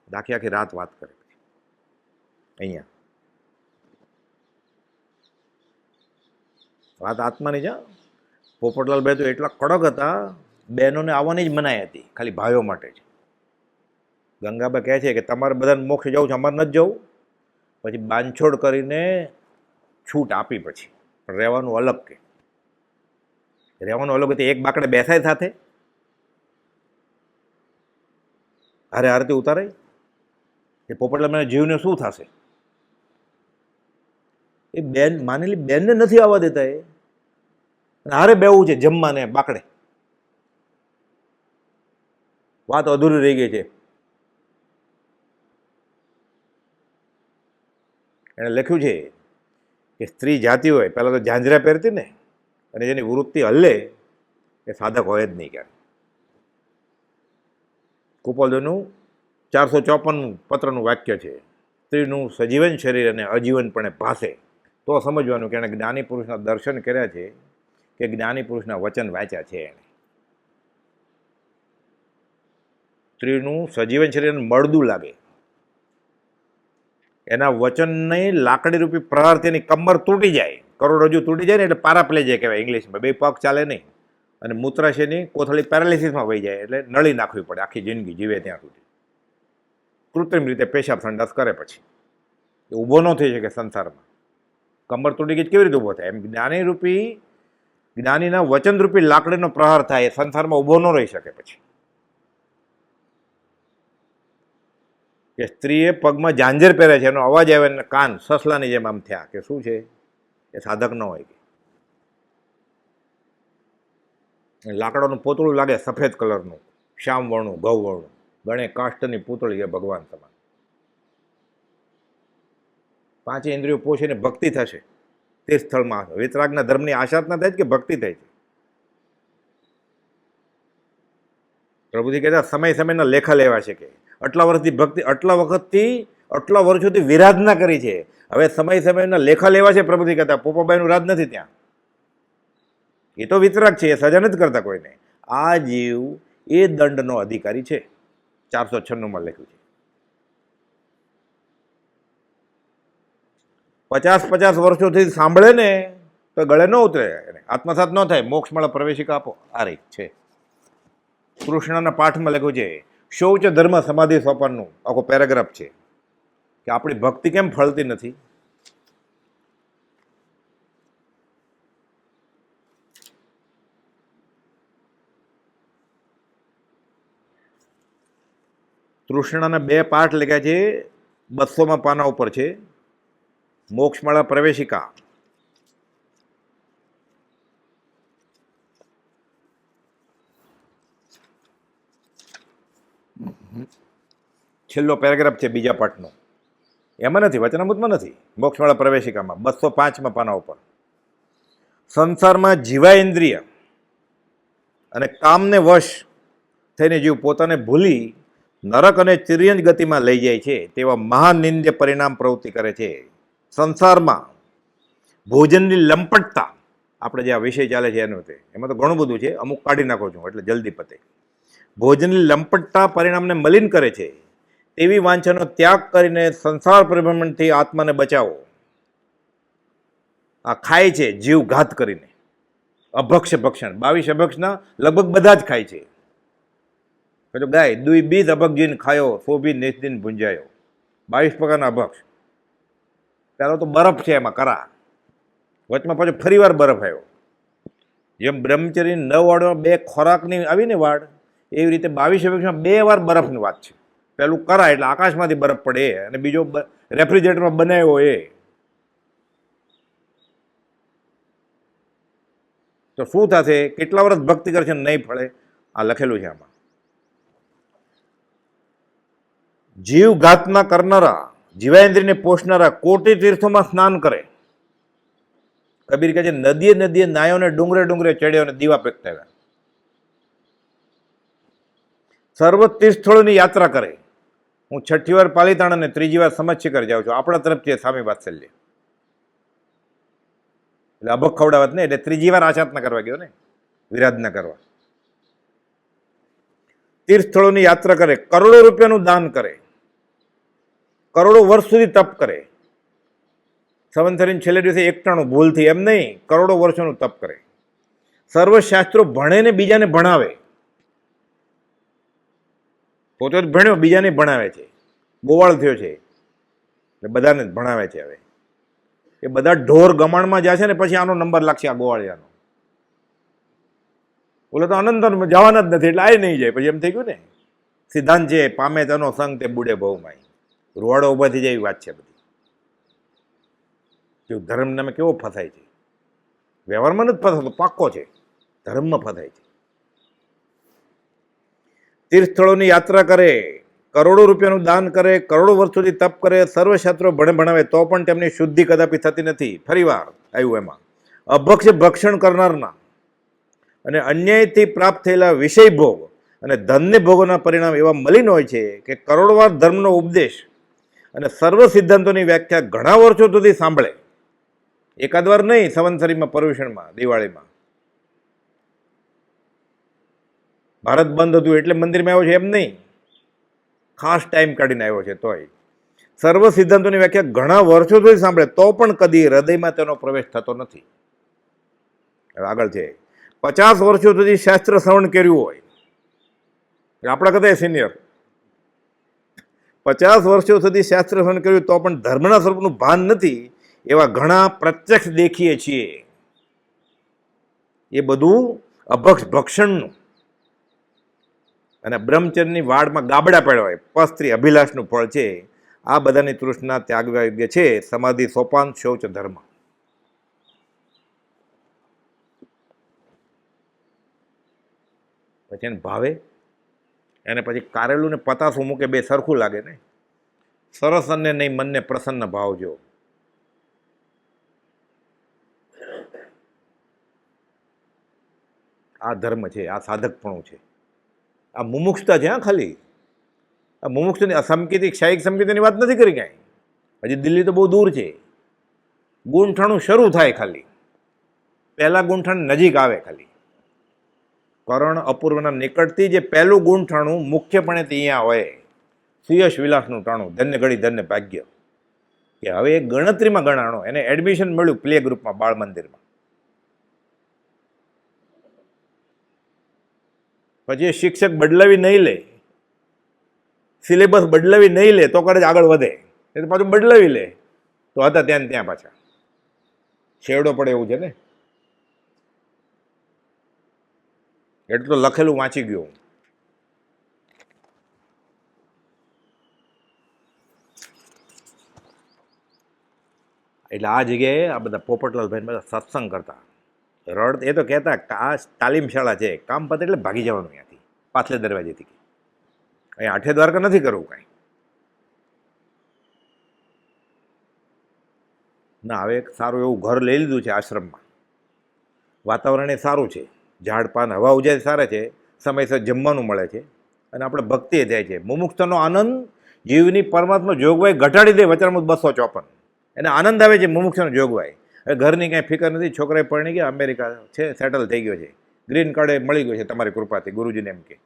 B: આખી આખી રાત વાત કરે અહીંયા. વાત આત્માની છે. પોપટલાલભાઈ તો એટલા કડક હતા, બહેનોને આવવાની જ મનાઈ હતી, ખાલી ભાઈઓ માટે જ. ગંગાબા કહે છે કે તમારે બધાને મોક્ષ જવું છે, અમારે નથી જવું. પછી બાંધછોડ કરીને છૂટ આપી, પછી પણ રહેવાનું અલગ. કે રહેવાનું અલગ હતું. એક બાકડે બેસાય સાથે, હારે આરતી ઉતારાય. એ પોપટલાલ મને જીવને શું થશે? એ બેન માનેલી બેનને નથી આવવા દેતા. એ હારે બેવું છે જમવાને બાકડે. વાત અધૂરી રહી ગઈ છે. એણે લખ્યું છે કે સ્ત્રી જાતી હોય, પહેલાં તો ઝાંઝરા પહેરતી ને, અને જેની વૃત્તિ હલ્લે એ સાધક હોય જ નહીં ક્યારે. કુપોલદેવનું 454 પત્રનું વાક્ય છે, સ્ત્રીનું સજીવન શરીર અને અજીવનપણે ભાસે તો સમજવાનું કે એણે જ્ઞાની પુરુષના દર્શન કર્યા છે કે જ્ઞાની પુરુષના વચન વાંચ્યા છે. એણે સ્ત્રીનું સજીવન શરીર મળદું લાગે, એના વચનને લાકડી રૂપી પ્રહારથી એની કમર તૂટી જાય, કરોડરજ્જુ તૂટી જાય ને એટલે પારાપ્લેજિયા કહેવાય ઇંગ્લિશમાં, બે પગ ચાલે નહીં, અને મૂત્રાશયની કોથળી પેરાલિસિસમાં વહી જાય, એટલે નળી નાખવી પડે આખી જિંદગી જીવે ત્યાં સુધી. કૃત્રિમ રીતે પેશાબ સંડાસ કરે પછી એ ઊભો ન થઈ શકે સંસારમાં. કમર તૂટી ગઈ કેવી રીતે ઊભો થાય? એમ જ્ઞાનીના વચનરૂપી લાકડીનો પ્રહાર થાય, એ સંસારમાં ઊભો ન રહી શકે પછી. કે સ્ત્રીએ પગમાં ઝાંઝર પહેરે છે, એનો અવાજ આવે ને કાન સસલાની જેમ આમ થયા કે શું છે? એ સાધક ન હોય. લાકડાનું પોતળું લાગે સફેદ કલરનું, શ્યામ વર્ણું, ઘઉં વર્ણું, ગણે કાષ્ટની પૂતળી એ ભગવાન સમાન. પાંચે ઇન્દ્રિયો પોષીને ભક્તિ થશે તે સ્થળમાં. વિતરાગના ધર્મની આશા જ ના થાય કે ભક્તિ થાય છે. પ્રભુજી કહેતા સમય સમયના લેખા લેવા છે કે આટલા વર્ષથી ભક્તિ, આટલા વર્ષોથી વિરાધના કરી છે, હવે સમય સમયના લેખા લેવા છે. પ્રભુજી કહેતા પોપાબાઈનું રાજ નથી ત્યાં, એ તો વિતરાગ છે, એ સજા નથી કરતા કોઈને. આ જીવ એ દંડનો અધિકારી છે. 496 લખ્યું છે. 50 વર્ષોથી સાંભળે ને તો ગળે ન ઉતરે, આત્મસાત ન થાય, મોક્ષ મળે, પ્રવેશિકા આપો. આ રીત છે. કૃષ્ણના પાઠમાં લખ્યું છે, શૌચ ધર્મ સમાધિ સોપાનનું આખો પેરેગ્રાફ છે કે આપણી ભક્તિ કેમ ફળતી નથી. તૃષ્ણાના 2 પાઠ લખ્યા છે, 200 પાના ઉપર છે. મોક્ષમાળા પ્રવેશિકા, છેલ્લો પેરેગ્રાફ છે બીજા પાઠનો. એમાં નથી, વચનામૃતમાં નથી, મોક્ષમાળા પ્રવેશિકામાં 205 પાના ઉપર. સંસારમાં જીવાઇન્દ્રિય અને કામને વશ થઈને જીવ પોતાને ભૂલી નરક અને તિર્યંજ ગતિમાં લઈ જાય છે તેવા મહાનિંદ્ય પરિણામ પ્રવૃત્તિ કરે છે. સંસારમાં ભોજનની લંપટતા, આપણે જે આ વિષય ચાલે છે એનું, એમાં તો ઘણું બધું છે, અમુક કાઢી નાખો છું એટલે જલ્દી પતે. ભોજનની લંપટતા પરિણામને મલિન કરે છે તેવી વાંછાનો ત્યાગ કરીને સંસાર પરિભ્રમણથી આત્માને બચાવો. આ ખાય છે જીવ ઘાત કરીને, અભક્ષ ભક્ષણ, 22 અભક્ષના લગભગ બધા જ ખાય છે. તો ગાય 22 અભક્ષજીન ખાયો, સોભી નિસ્દિન ભૂંજાયો. 22 પ્રકારના અભક્ષ. પહેલો તો બરફ છે, એમાં કરા, વચમાં પાછો ફરી વાર બરફ આવ્યો. જેમ બ્રહ્મચર્ય 9 વાળમાં 2 ખોરાકની આવીને વાડ, એવી રીતે 22 અભક્ષમાં 2 વાર બરફની વાત છે. પેલું કરા એટલે આકાશમાંથી બરફ પડે, અને બીજો રેફ્રિજરેટરમાં બનાવ્યો એ. તો શું થશે? કેટલા વર્ષ ભક્તિ કરશે નહીં ફળે? આ લખેલું છે આમાં. જીવ ઘાતના કરનારા, જીવાઇન્દ્રિયને પોષનારા કોટી તીર્થોમાં સ્નાન કરે. કબીર કહે છે, નદીએ નદીએ નાયો ને ડુંગરે ડુંગરે ચડ્યો અને દીવા પ્રગટાવ્યા. સર્વ તીર્થ સ્થળોની યાત્રા કરે. હું 6ઠ્ઠી વાર પાલીતાણા અને 3જી વાર સમજશિખર જાઉં છું. આપણા તરફથી સ્વામી વાત્સલ્ય, એટલે અભક ખવડાવત ને, એટલે 3જી વાર આચારના કરવા ગયો ને, વિરાધના કરવા. તીર્થ સ્થળોની યાત્રા કરે, કરોડો રૂપિયાનું દાન કરે, કરોડો વર્ષ સુધી તપ કરે. સંવત્સરીને છેલ્લે દિવસે 91 ભૂલથી, એમ નહીં, કરોડો વર્ષોનું તપ કરે. સર્વશાસ્ત્રો ભણે ને બીજાને ભણાવે. પોતે જ ભણ્યો, બીજાને ભણાવે છે. ગોવાળ થયો છે એટલે બધાને જ ભણાવે છે. હવે એ બધા ઢોર ગમાણમાં જશે ને પછી આનો નંબર લાગશે, આ ગોવાળિયાનો. બોલે તો અનંત જવાના જ નથી એટલે આ નહીં જાય. પછી એમ થઈ ગયું ને, સિદ્ધાંત છે, પામે તેનો સંગ તે બુડે બહુમાય. રૂવાડો ઊભા થઈ જાય એવી વાત છે બધી. જો ધર્મ નામે કેવો ફસાય છે, વ્યવહારમાં નથી ફસાતો, પાક્કો છે, ધર્મમાં ફસાય છે. તીર્થ સ્થળોની યાત્રા કરે, કરોડો રૂપિયાનું દાન કરે, કરોડો વર્ષ સુધી તપ કરે, સર્વશાસ્ત્રો ભણાવે તો પણ તેમની શુદ્ધિ કદાપી થતી નથી. ફરી વાર આવ્યું એમાં. અભક્ષ ભક્ષણ કરનારના અને અન્યાયથી પ્રાપ્ત થયેલા વિષય ભોગ અને ધનને ભોગોના પરિણામ એવા મલિન હોય છે કે કરોડવાર ધર્મનો ઉપદેશ અને સર્વ સિદ્ધાંતોની વ્યાખ્યા ઘણા વર્ષો સુધી સાંભળે, એકાદ વાર નહીં, સંવત્સરીમાં, પર્યુષણમાં, દિવાળીમાં. ભારત બંધ હતું એટલે મંદિરમાં આવ્યો છે એમ નહીં, ખાસ ટાઈમ કાઢીને આવ્યો છે. તોય સર્વ સિદ્ધાંતોની વ્યાખ્યા ઘણા વર્ષો સુધી સાંભળે તો પણ કદી હૃદયમાં તેનો પ્રવેશ થતો નથી. હવે આગળ છે, 50 વર્ષો સુધી શાસ્ત્ર શ્રવણ કર્યું હોય, આપણા કદાચ સિનિયર, 50 વર્ષો સુધી શાસ્ત્ર શ્રવણ કર્યું તો પણ ધર્મના સ્વરૂપનું ભાન નથી, એવા ઘણા પ્રત્યક્ષ દેખીએ છીએ. એ બધું અભક્ષ ભક્ષણનું અને બ્રહ્મચર્યની વાડમાં ગાબડા પડ્યા હોય, પસ્ત્રી અભિલાષનું ફળ છે. આ બધાની તૃષ્ણા ત્યાગવા યોગ્ય છે. સમાધિ, સોપાન, શૌચ, ધર્મ. પછી એને ભાવે, એને પછી કારેલું ને પતાસું મૂકે, બે સરખું લાગે ને. સરસ અને નહીં, મનને પ્રસન્ન ભાવજો. આ ધર્મ છે, આ સાધકપણું છે, આ મુમુક્ષતા છે. હા, ખાલી આ મુમુક્ષની અસમકિતિક શાહિક સંકેતની વાત નથી કરી કાંઈ. હજી દિલ્હી તો બહુ દૂર છે. ગૂંઠાણું શરૂ થાય, ખાલી પહેલા ગૂંઠણ નજીક આવે. ખાલી કરણ અપૂર્વના નિકટથી જે પહેલું ગૂંઠાણું મુખ્યપણે અહીંયા હોય, સુયશ વિલાસનું ટાણું, ધન્ય ઘડી ધન્ય ભાગ્ય, કે હવે એ ગણતરીમાં ગણાણો. એને એડમિશન મળ્યું પ્લે ગ્રુપમાં, બાળ મંદિરમાં. પછી શિક્ષક બદલાવી નહીં લે, સિલેબસ બદલાવી નહીં લે તો કદાચ આગળ વધે. એ તો પાછું બદલાવી લે તો હતા ત્યાં ત્યાં પાછા છેવડો પડે એવું છે ને. એટલું તો લખેલું વાંચી ગયો. એટલે આ જગ્યાએ આ બધા પોપટલાલભાઈ બધા સત્સંગ કરતા, રડ એ તો કહેતા આ તાલીમ શાળા છે, કામ પતે એટલે ભાગી જવાનું અહીંયાથી, પાછલે દરવાજેથી. અહીંયા આઠે દ્વારકા નથી કરવું કાંઈ ના. હવે એક સારું એવું ઘર લઈ લીધું છે આશ્રમમાં, વાતાવરણ એ સારું છે, ઝાડ પાન, હવા ઉજાય સારા છે, સમયસર જમવાનું મળે છે, અને આપણે ભક્તિ થાય છે. મુમુક્ષતાનો આનંદ જીવની પરમાત્મા જોગવાઈ ઘટાડી દે. વચનામૃત 254 એને આનંદ આવે છે મુમુક્ષનો જોગવાઈ. હવે ઘરની કાંઈ ફિકર નથી, છોકરાએ પરણી ગયા, અમેરિકા છે, સેટલ થઈ ગયો છે, ગ્રીન કાર્ડ મળી ગયો છે તમારી કૃપાથી, ગુરુજીને એમ કે.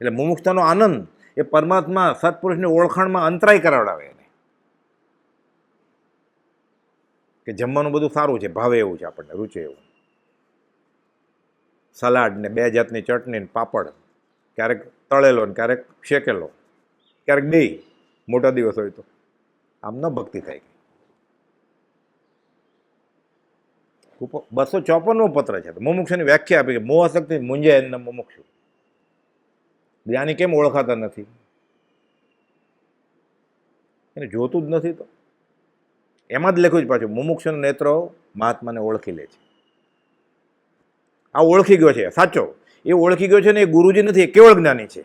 B: એટલે મુમુક્ષતાનો આનંદ એ પરમાત્મા સત્પુરુષની ઓળખાણમાં અંતરાય કરાવડાવે એને, કે જમવાનું બધું સારું છે, ભાવે એવું છે, આપણને રૂચે એવું. સલાડ ને 2 જાતની ચટણી ને પાપડ, ક્યારેક તળેલો ને ક્યારેક શેકેલો, ક્યારેક દહીં, મોટા દિવસ હોય તો. આમ ન ભક્તિ થાય. 254મો પત્ર છે. મુમુક્ષુની વ્યાખ્યા આપી કે મોહશક્તિ મુંજાય એમના મુમુક્ષુ. જ્ઞાની કેમ ઓળખાતા નથી? એને જોતું જ નથી. તો એમાં જ લખ્યું જ પાછું, મુમુક્ષુના નેત્રો મહાત્માને ઓળખી લે છે. આ ઓળખી ગયો છે સાચો, એ ઓળખી ગયો છે ને, એ ગુરુજી નથી, એ કેવળ જ્ઞાની છે.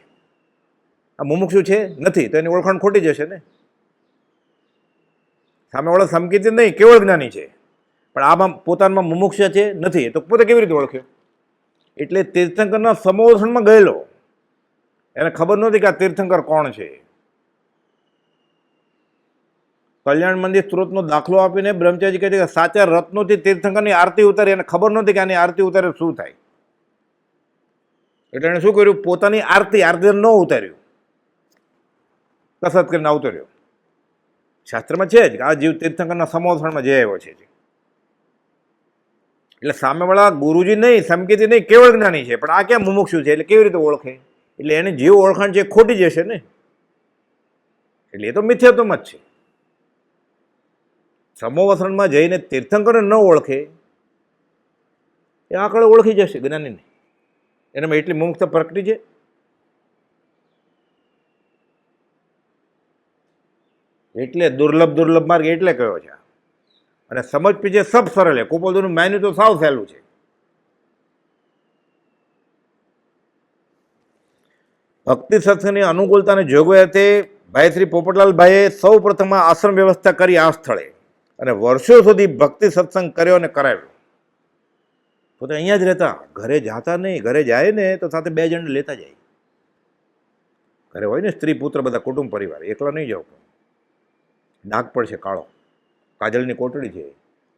B: આ મુમુક્ષુ છે નથી તો એની ઓળખાણ ખોટી જશે ને. સામેવાળો સમકીર્તિ નહીં, કેવળ જ્ઞાની છે, પણ આમાં પોતાનામાં મુમુક્ષ છે નથી, તો પોતે કેવી રીતે ઓળખ્યો? એટલે તીર્થંકરના સમોષણમાં ગયેલો, એને ખબર નહોતી કે આ તીર્થંકર કોણ છે. કલ્યાણ મંદિર સ્ત્રોતનો દાખલો આપીને બ્રહ્મચારી કહે છે કે સાચા રત્નોથી તીર્થંકરની આરતી ઉતારી. એને ખબર નહોતી કે આની આરતી ઉતારે શું થાય. એટલે એને શું કર્યું? પોતાની આરતી ન ઉતાર્યું, કસરત કરીને ઉતાર્યો. શાસ્ત્રમાં છે જ કે આ જીવ તીર્થંકરના સમોષણમાં જઈ આવ્યો છે. એટલે સામેવાળા ગુરુજી નહીં, સમકીર્તિ નહીં, કેવળ જ્ઞાની છે, પણ આ ક્યાં મુમુક્ષુ છે? એટલે કેવી રીતે ઓળખે? એટલે એને જીવ ઓળખાણ છે ખોટી જશે ને. એટલે એ તો મિથ્યાત્વમ જ છે. સમોવસરણમાં જઈને તીર્થંકરને ન ઓળખે એ આકડે ઓળખી જશે જ્ઞાનીને. એનામાં એટલી મુમુક્ષતા પ્રકટી છે. એટલે દુર્લભ માર્ગ એટલે કયો છે. અને સમજ પીછે સબ સરળ. કુપોલનું માન્યું તો સાવ સહેલું છે. ભક્તિ સત્સંગની અનુકૂળતાને જોગવાઈ તે ભાઈ શ્રી પોપટલાલભાઈએ સૌ પ્રથમ આશ્રમ વ્યવસ્થા કરી આ સ્થળે, અને વર્ષો સુધી ભક્તિ સત્સંગ કર્યો અને કરાવ્યો. પોતે અહીંયા જ રહેતા, ઘરે જાતા નહીં. ઘરે જાય ને તો સાથે 2 જણને લેતા જાય. ઘરે હોય ને સ્ત્રી પુત્ર બધા કુટુંબ પરિવાર, એકલા નહીં જાવ. ડાઘ પડશે કાળો, કાજલની કોટડી છે,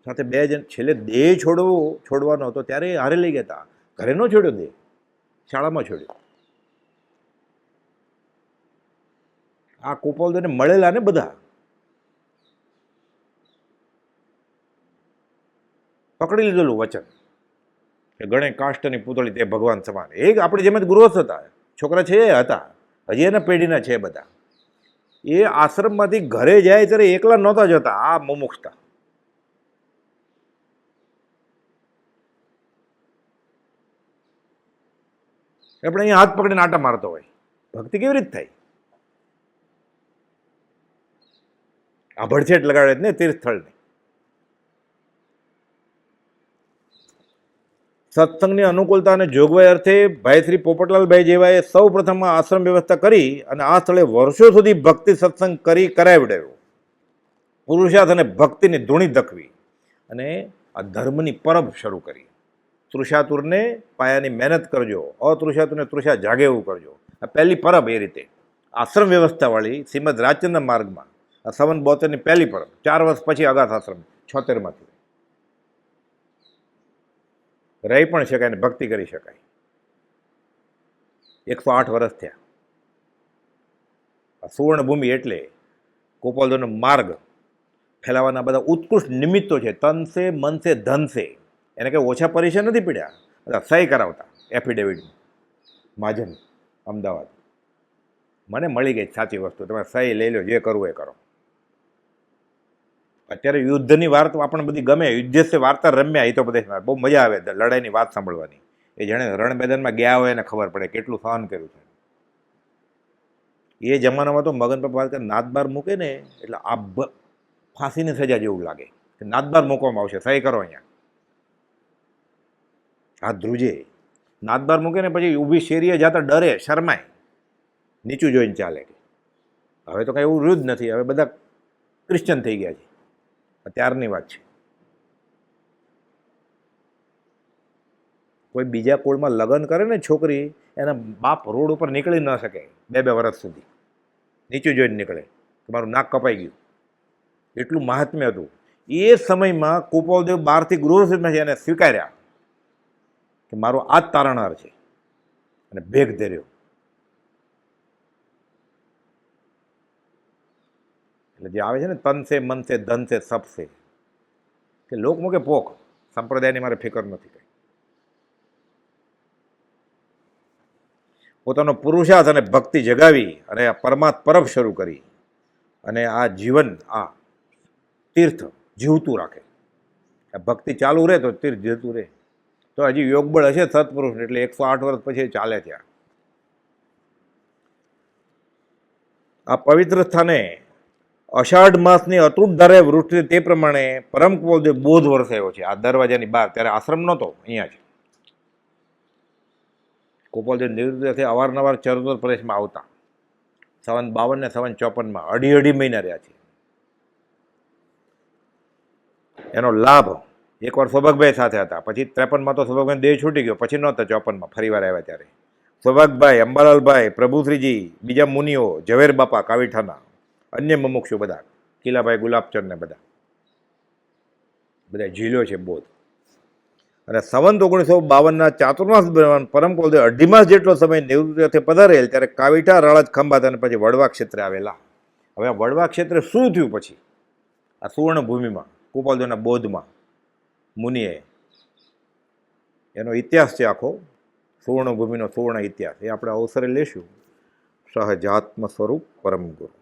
B: સાથે 2 જણ. છેલ્લે દેહ છોડવાનો હતો ત્યારે હારે લઈ ગયા હતા. ઘરે ન છોડ્યો દેહ, શાળામાં છોડ્યો. આ કુપોલદેવને મળેલા ને બધા પકડી લીધેલું વચન કે ગણે કાષ્ટની પૂતળી તે ભગવાન સમાન. એ આપણી જેમ જ ગૃહસ્થ હતા, છોકરા છે એ હતા, હજી એના પેઢીના છે બધા. એ આશ્રમમાંથી ઘરે જાય ત્યારે એકલા નહોતા જતા. આ મુમુક્ષતા. આપણે અહીંયા હાથ પકડીને આટા મારતો હોય, ભક્તિ કેવી રીતે થાય? આ ભડછેટ લગાડે જ ને તીર્થસ્થળની. સત્સંગની અનુકૂળતા અને જોગવાઈ અર્થે ભાઈ શ્રી પોપટલાલભાઈ જેવાએ સૌ પ્રથમ આશ્રમ વ્યવસ્થા કરી અને આ સ્થળે વર્ષો સુધી ભક્તિ સત્સંગ કરાવડાવ્યો. પુરુષાર્થ અને ભક્તિની ધૂણી દખવી અને આ ધર્મની પરબ શરૂ કરી. તૃષાતુરને પાયાની મહેનત કરજો, અતૃષાતુરને તૃષા જાગે એવું કરજો. આ પહેલી પરબ. એ રીતે આશ્રમ વ્યવસ્થાવાળી શ્રીમદ રાજચંદ્ર માર્ગમાં આ 72ની પહેલી પરબ. 4 વર્ષ પછી અગાથ આશ્રમ 76માંથી રહી પણ શકાય ને ભક્તિ કરી શકાય. 108 વર્ષ થયા. આ સુવર્ણભૂમિ એટલે ગોપાલદેવનો માર્ગ ફેલાવાના બધા ઉત્કૃષ્ટ નિમિત્તો છે. તનસે, મનસે, ધનસે. એને કંઈ ઓછા પૈસા નથી પીડ્યા. બધા સહી કરાવતા એફિડેવિટ. મહાજન અમદાવાદ. મને મળી ગઈ સાચી વસ્તુ, તમે સહી લઈ લો, જે કરવું એ કરો. અત્યારે યુદ્ધની વાર્તા આપણને બધી ગમે, યુદ્ધસ્ય વાર્તા રમ્યા, એ તો બધા બહુ મજા આવે લડાઈની વાત સાંભળવાની. એ જાણે રણ મેદાનમાં ગયા હોય એને ખબર પડે કેટલું સહન કર્યું છે. એ જમાનામાં તો મગન પર નાદબાર મૂકે ને એટલે આ ફાંસીની સજા જેવું લાગે કે નાદબાર મૂકવામાં આવશે, સહી કરો અહીંયા. હાથ ધ્રુજે. નાદબાર મૂકે ને પછી ઊભી શેરીએ જતા ડરે, શરમાય, નીચું જોઈને ચાલે. હવે તો કાંઈ એવું રહ્યું જ નથી. હવે બધા ક્રિશ્ચન થઈ ગયા છે. ત્યારની વાત છે. કોઈ બીજા કુળમાં લગ્ન કરે ને છોકરી, એના બાપ રોડ ઉપર નીકળી ન શકે 2 વર્ષ સુધી. નીચું જોઈને નીકળે કે મારું નાક કપાઈ ગયું. એટલું મહાત્મ્ય હતું. એ સમયમાં કુપોલદેવ 12થી ગૃહસ્થમાં છે, એને સ્વીકાર્યા કે મારો આ જ તારણહાર છે, અને ભેગ ધર્યો. એટલે જે આવે છે ને તન સે, મન સે, ધન સે, સપ સે, કે લોક મૂકે પોક, સંપ્રદાયની મારે ફિકર નથી કંઈ. પોતાનો પુરુષાર્થ અને ભક્તિ જગાવી અને આ પરમાત્મ પરબ શરૂ કરી અને આ જીવન, આ તીર્થ જીવતું રાખે. આ ભક્તિ ચાલુ રહે તો તીર્થ જીવતું રહે. તો હજી યોગબળ હશે સત્પુરુષ, એટલે 108 વર્ષ પછી ચાલે ત્યાં. આ પવિત્ર સ્થાને અષાઢ માસની અતૂટ ધારે વૃષ્ટિ તે પ્રમાણે પરમ કુપોલદેવ બોધ વરસાયો છે. આ દરવાજાની બહાર. ત્યારે આશ્રમ નહોતો, અહીંયા જ. કુપોલદેવ નિવૃત્તિ અવારનવાર ચરોતર પ્રદેશમાં આવતા. 52 ને 54માં અઢી મહિના રહ્યા છે. એનો લાભ એકવાર સૌભાગભાઈ સાથે હતા, પછી 53માં તો સૌભાગભાઈ દેહ છૂટી ગયો, પછી નહોતા 54માં ફરીવાર આવ્યા ત્યારે. સૌભાગભાઈ, અંબાલાલભાઈ, પ્રભુશ્રીજી, બીજા મુનિઓ, ઝવેર બાપા કાવીઠાના, અન્ય મુમુક્ષુ બધા, કિલાભાઈ ગુલાબચંદ ને બધા ઝીલ્યો છે બોધ. અને સંવંત 1952ના ચાતુર્માસ દરમિયાન પરમ કુપોલદેવ 2.5 માસ જેટલો સમય નિવૃત્તિથી પધારેલ. ત્યારે કાવીઠા, રળજ, ખંભાત અને પછી વડવા ક્ષેત્રે આવેલા. હવે આ વડવા ક્ષેત્રે શું થયું પછી? આ સુવર્ણભૂમિમાં કુપોલદેવના બોધમાં મુનિએ એનો ઇતિહાસ છે આખો, સુવર્ણભૂમિનો સુવર્ણ ઇતિહાસ. એ આપણે અવસરે લેશું. સહજાત્મ સ્વરૂપ પરમ ગુરુ.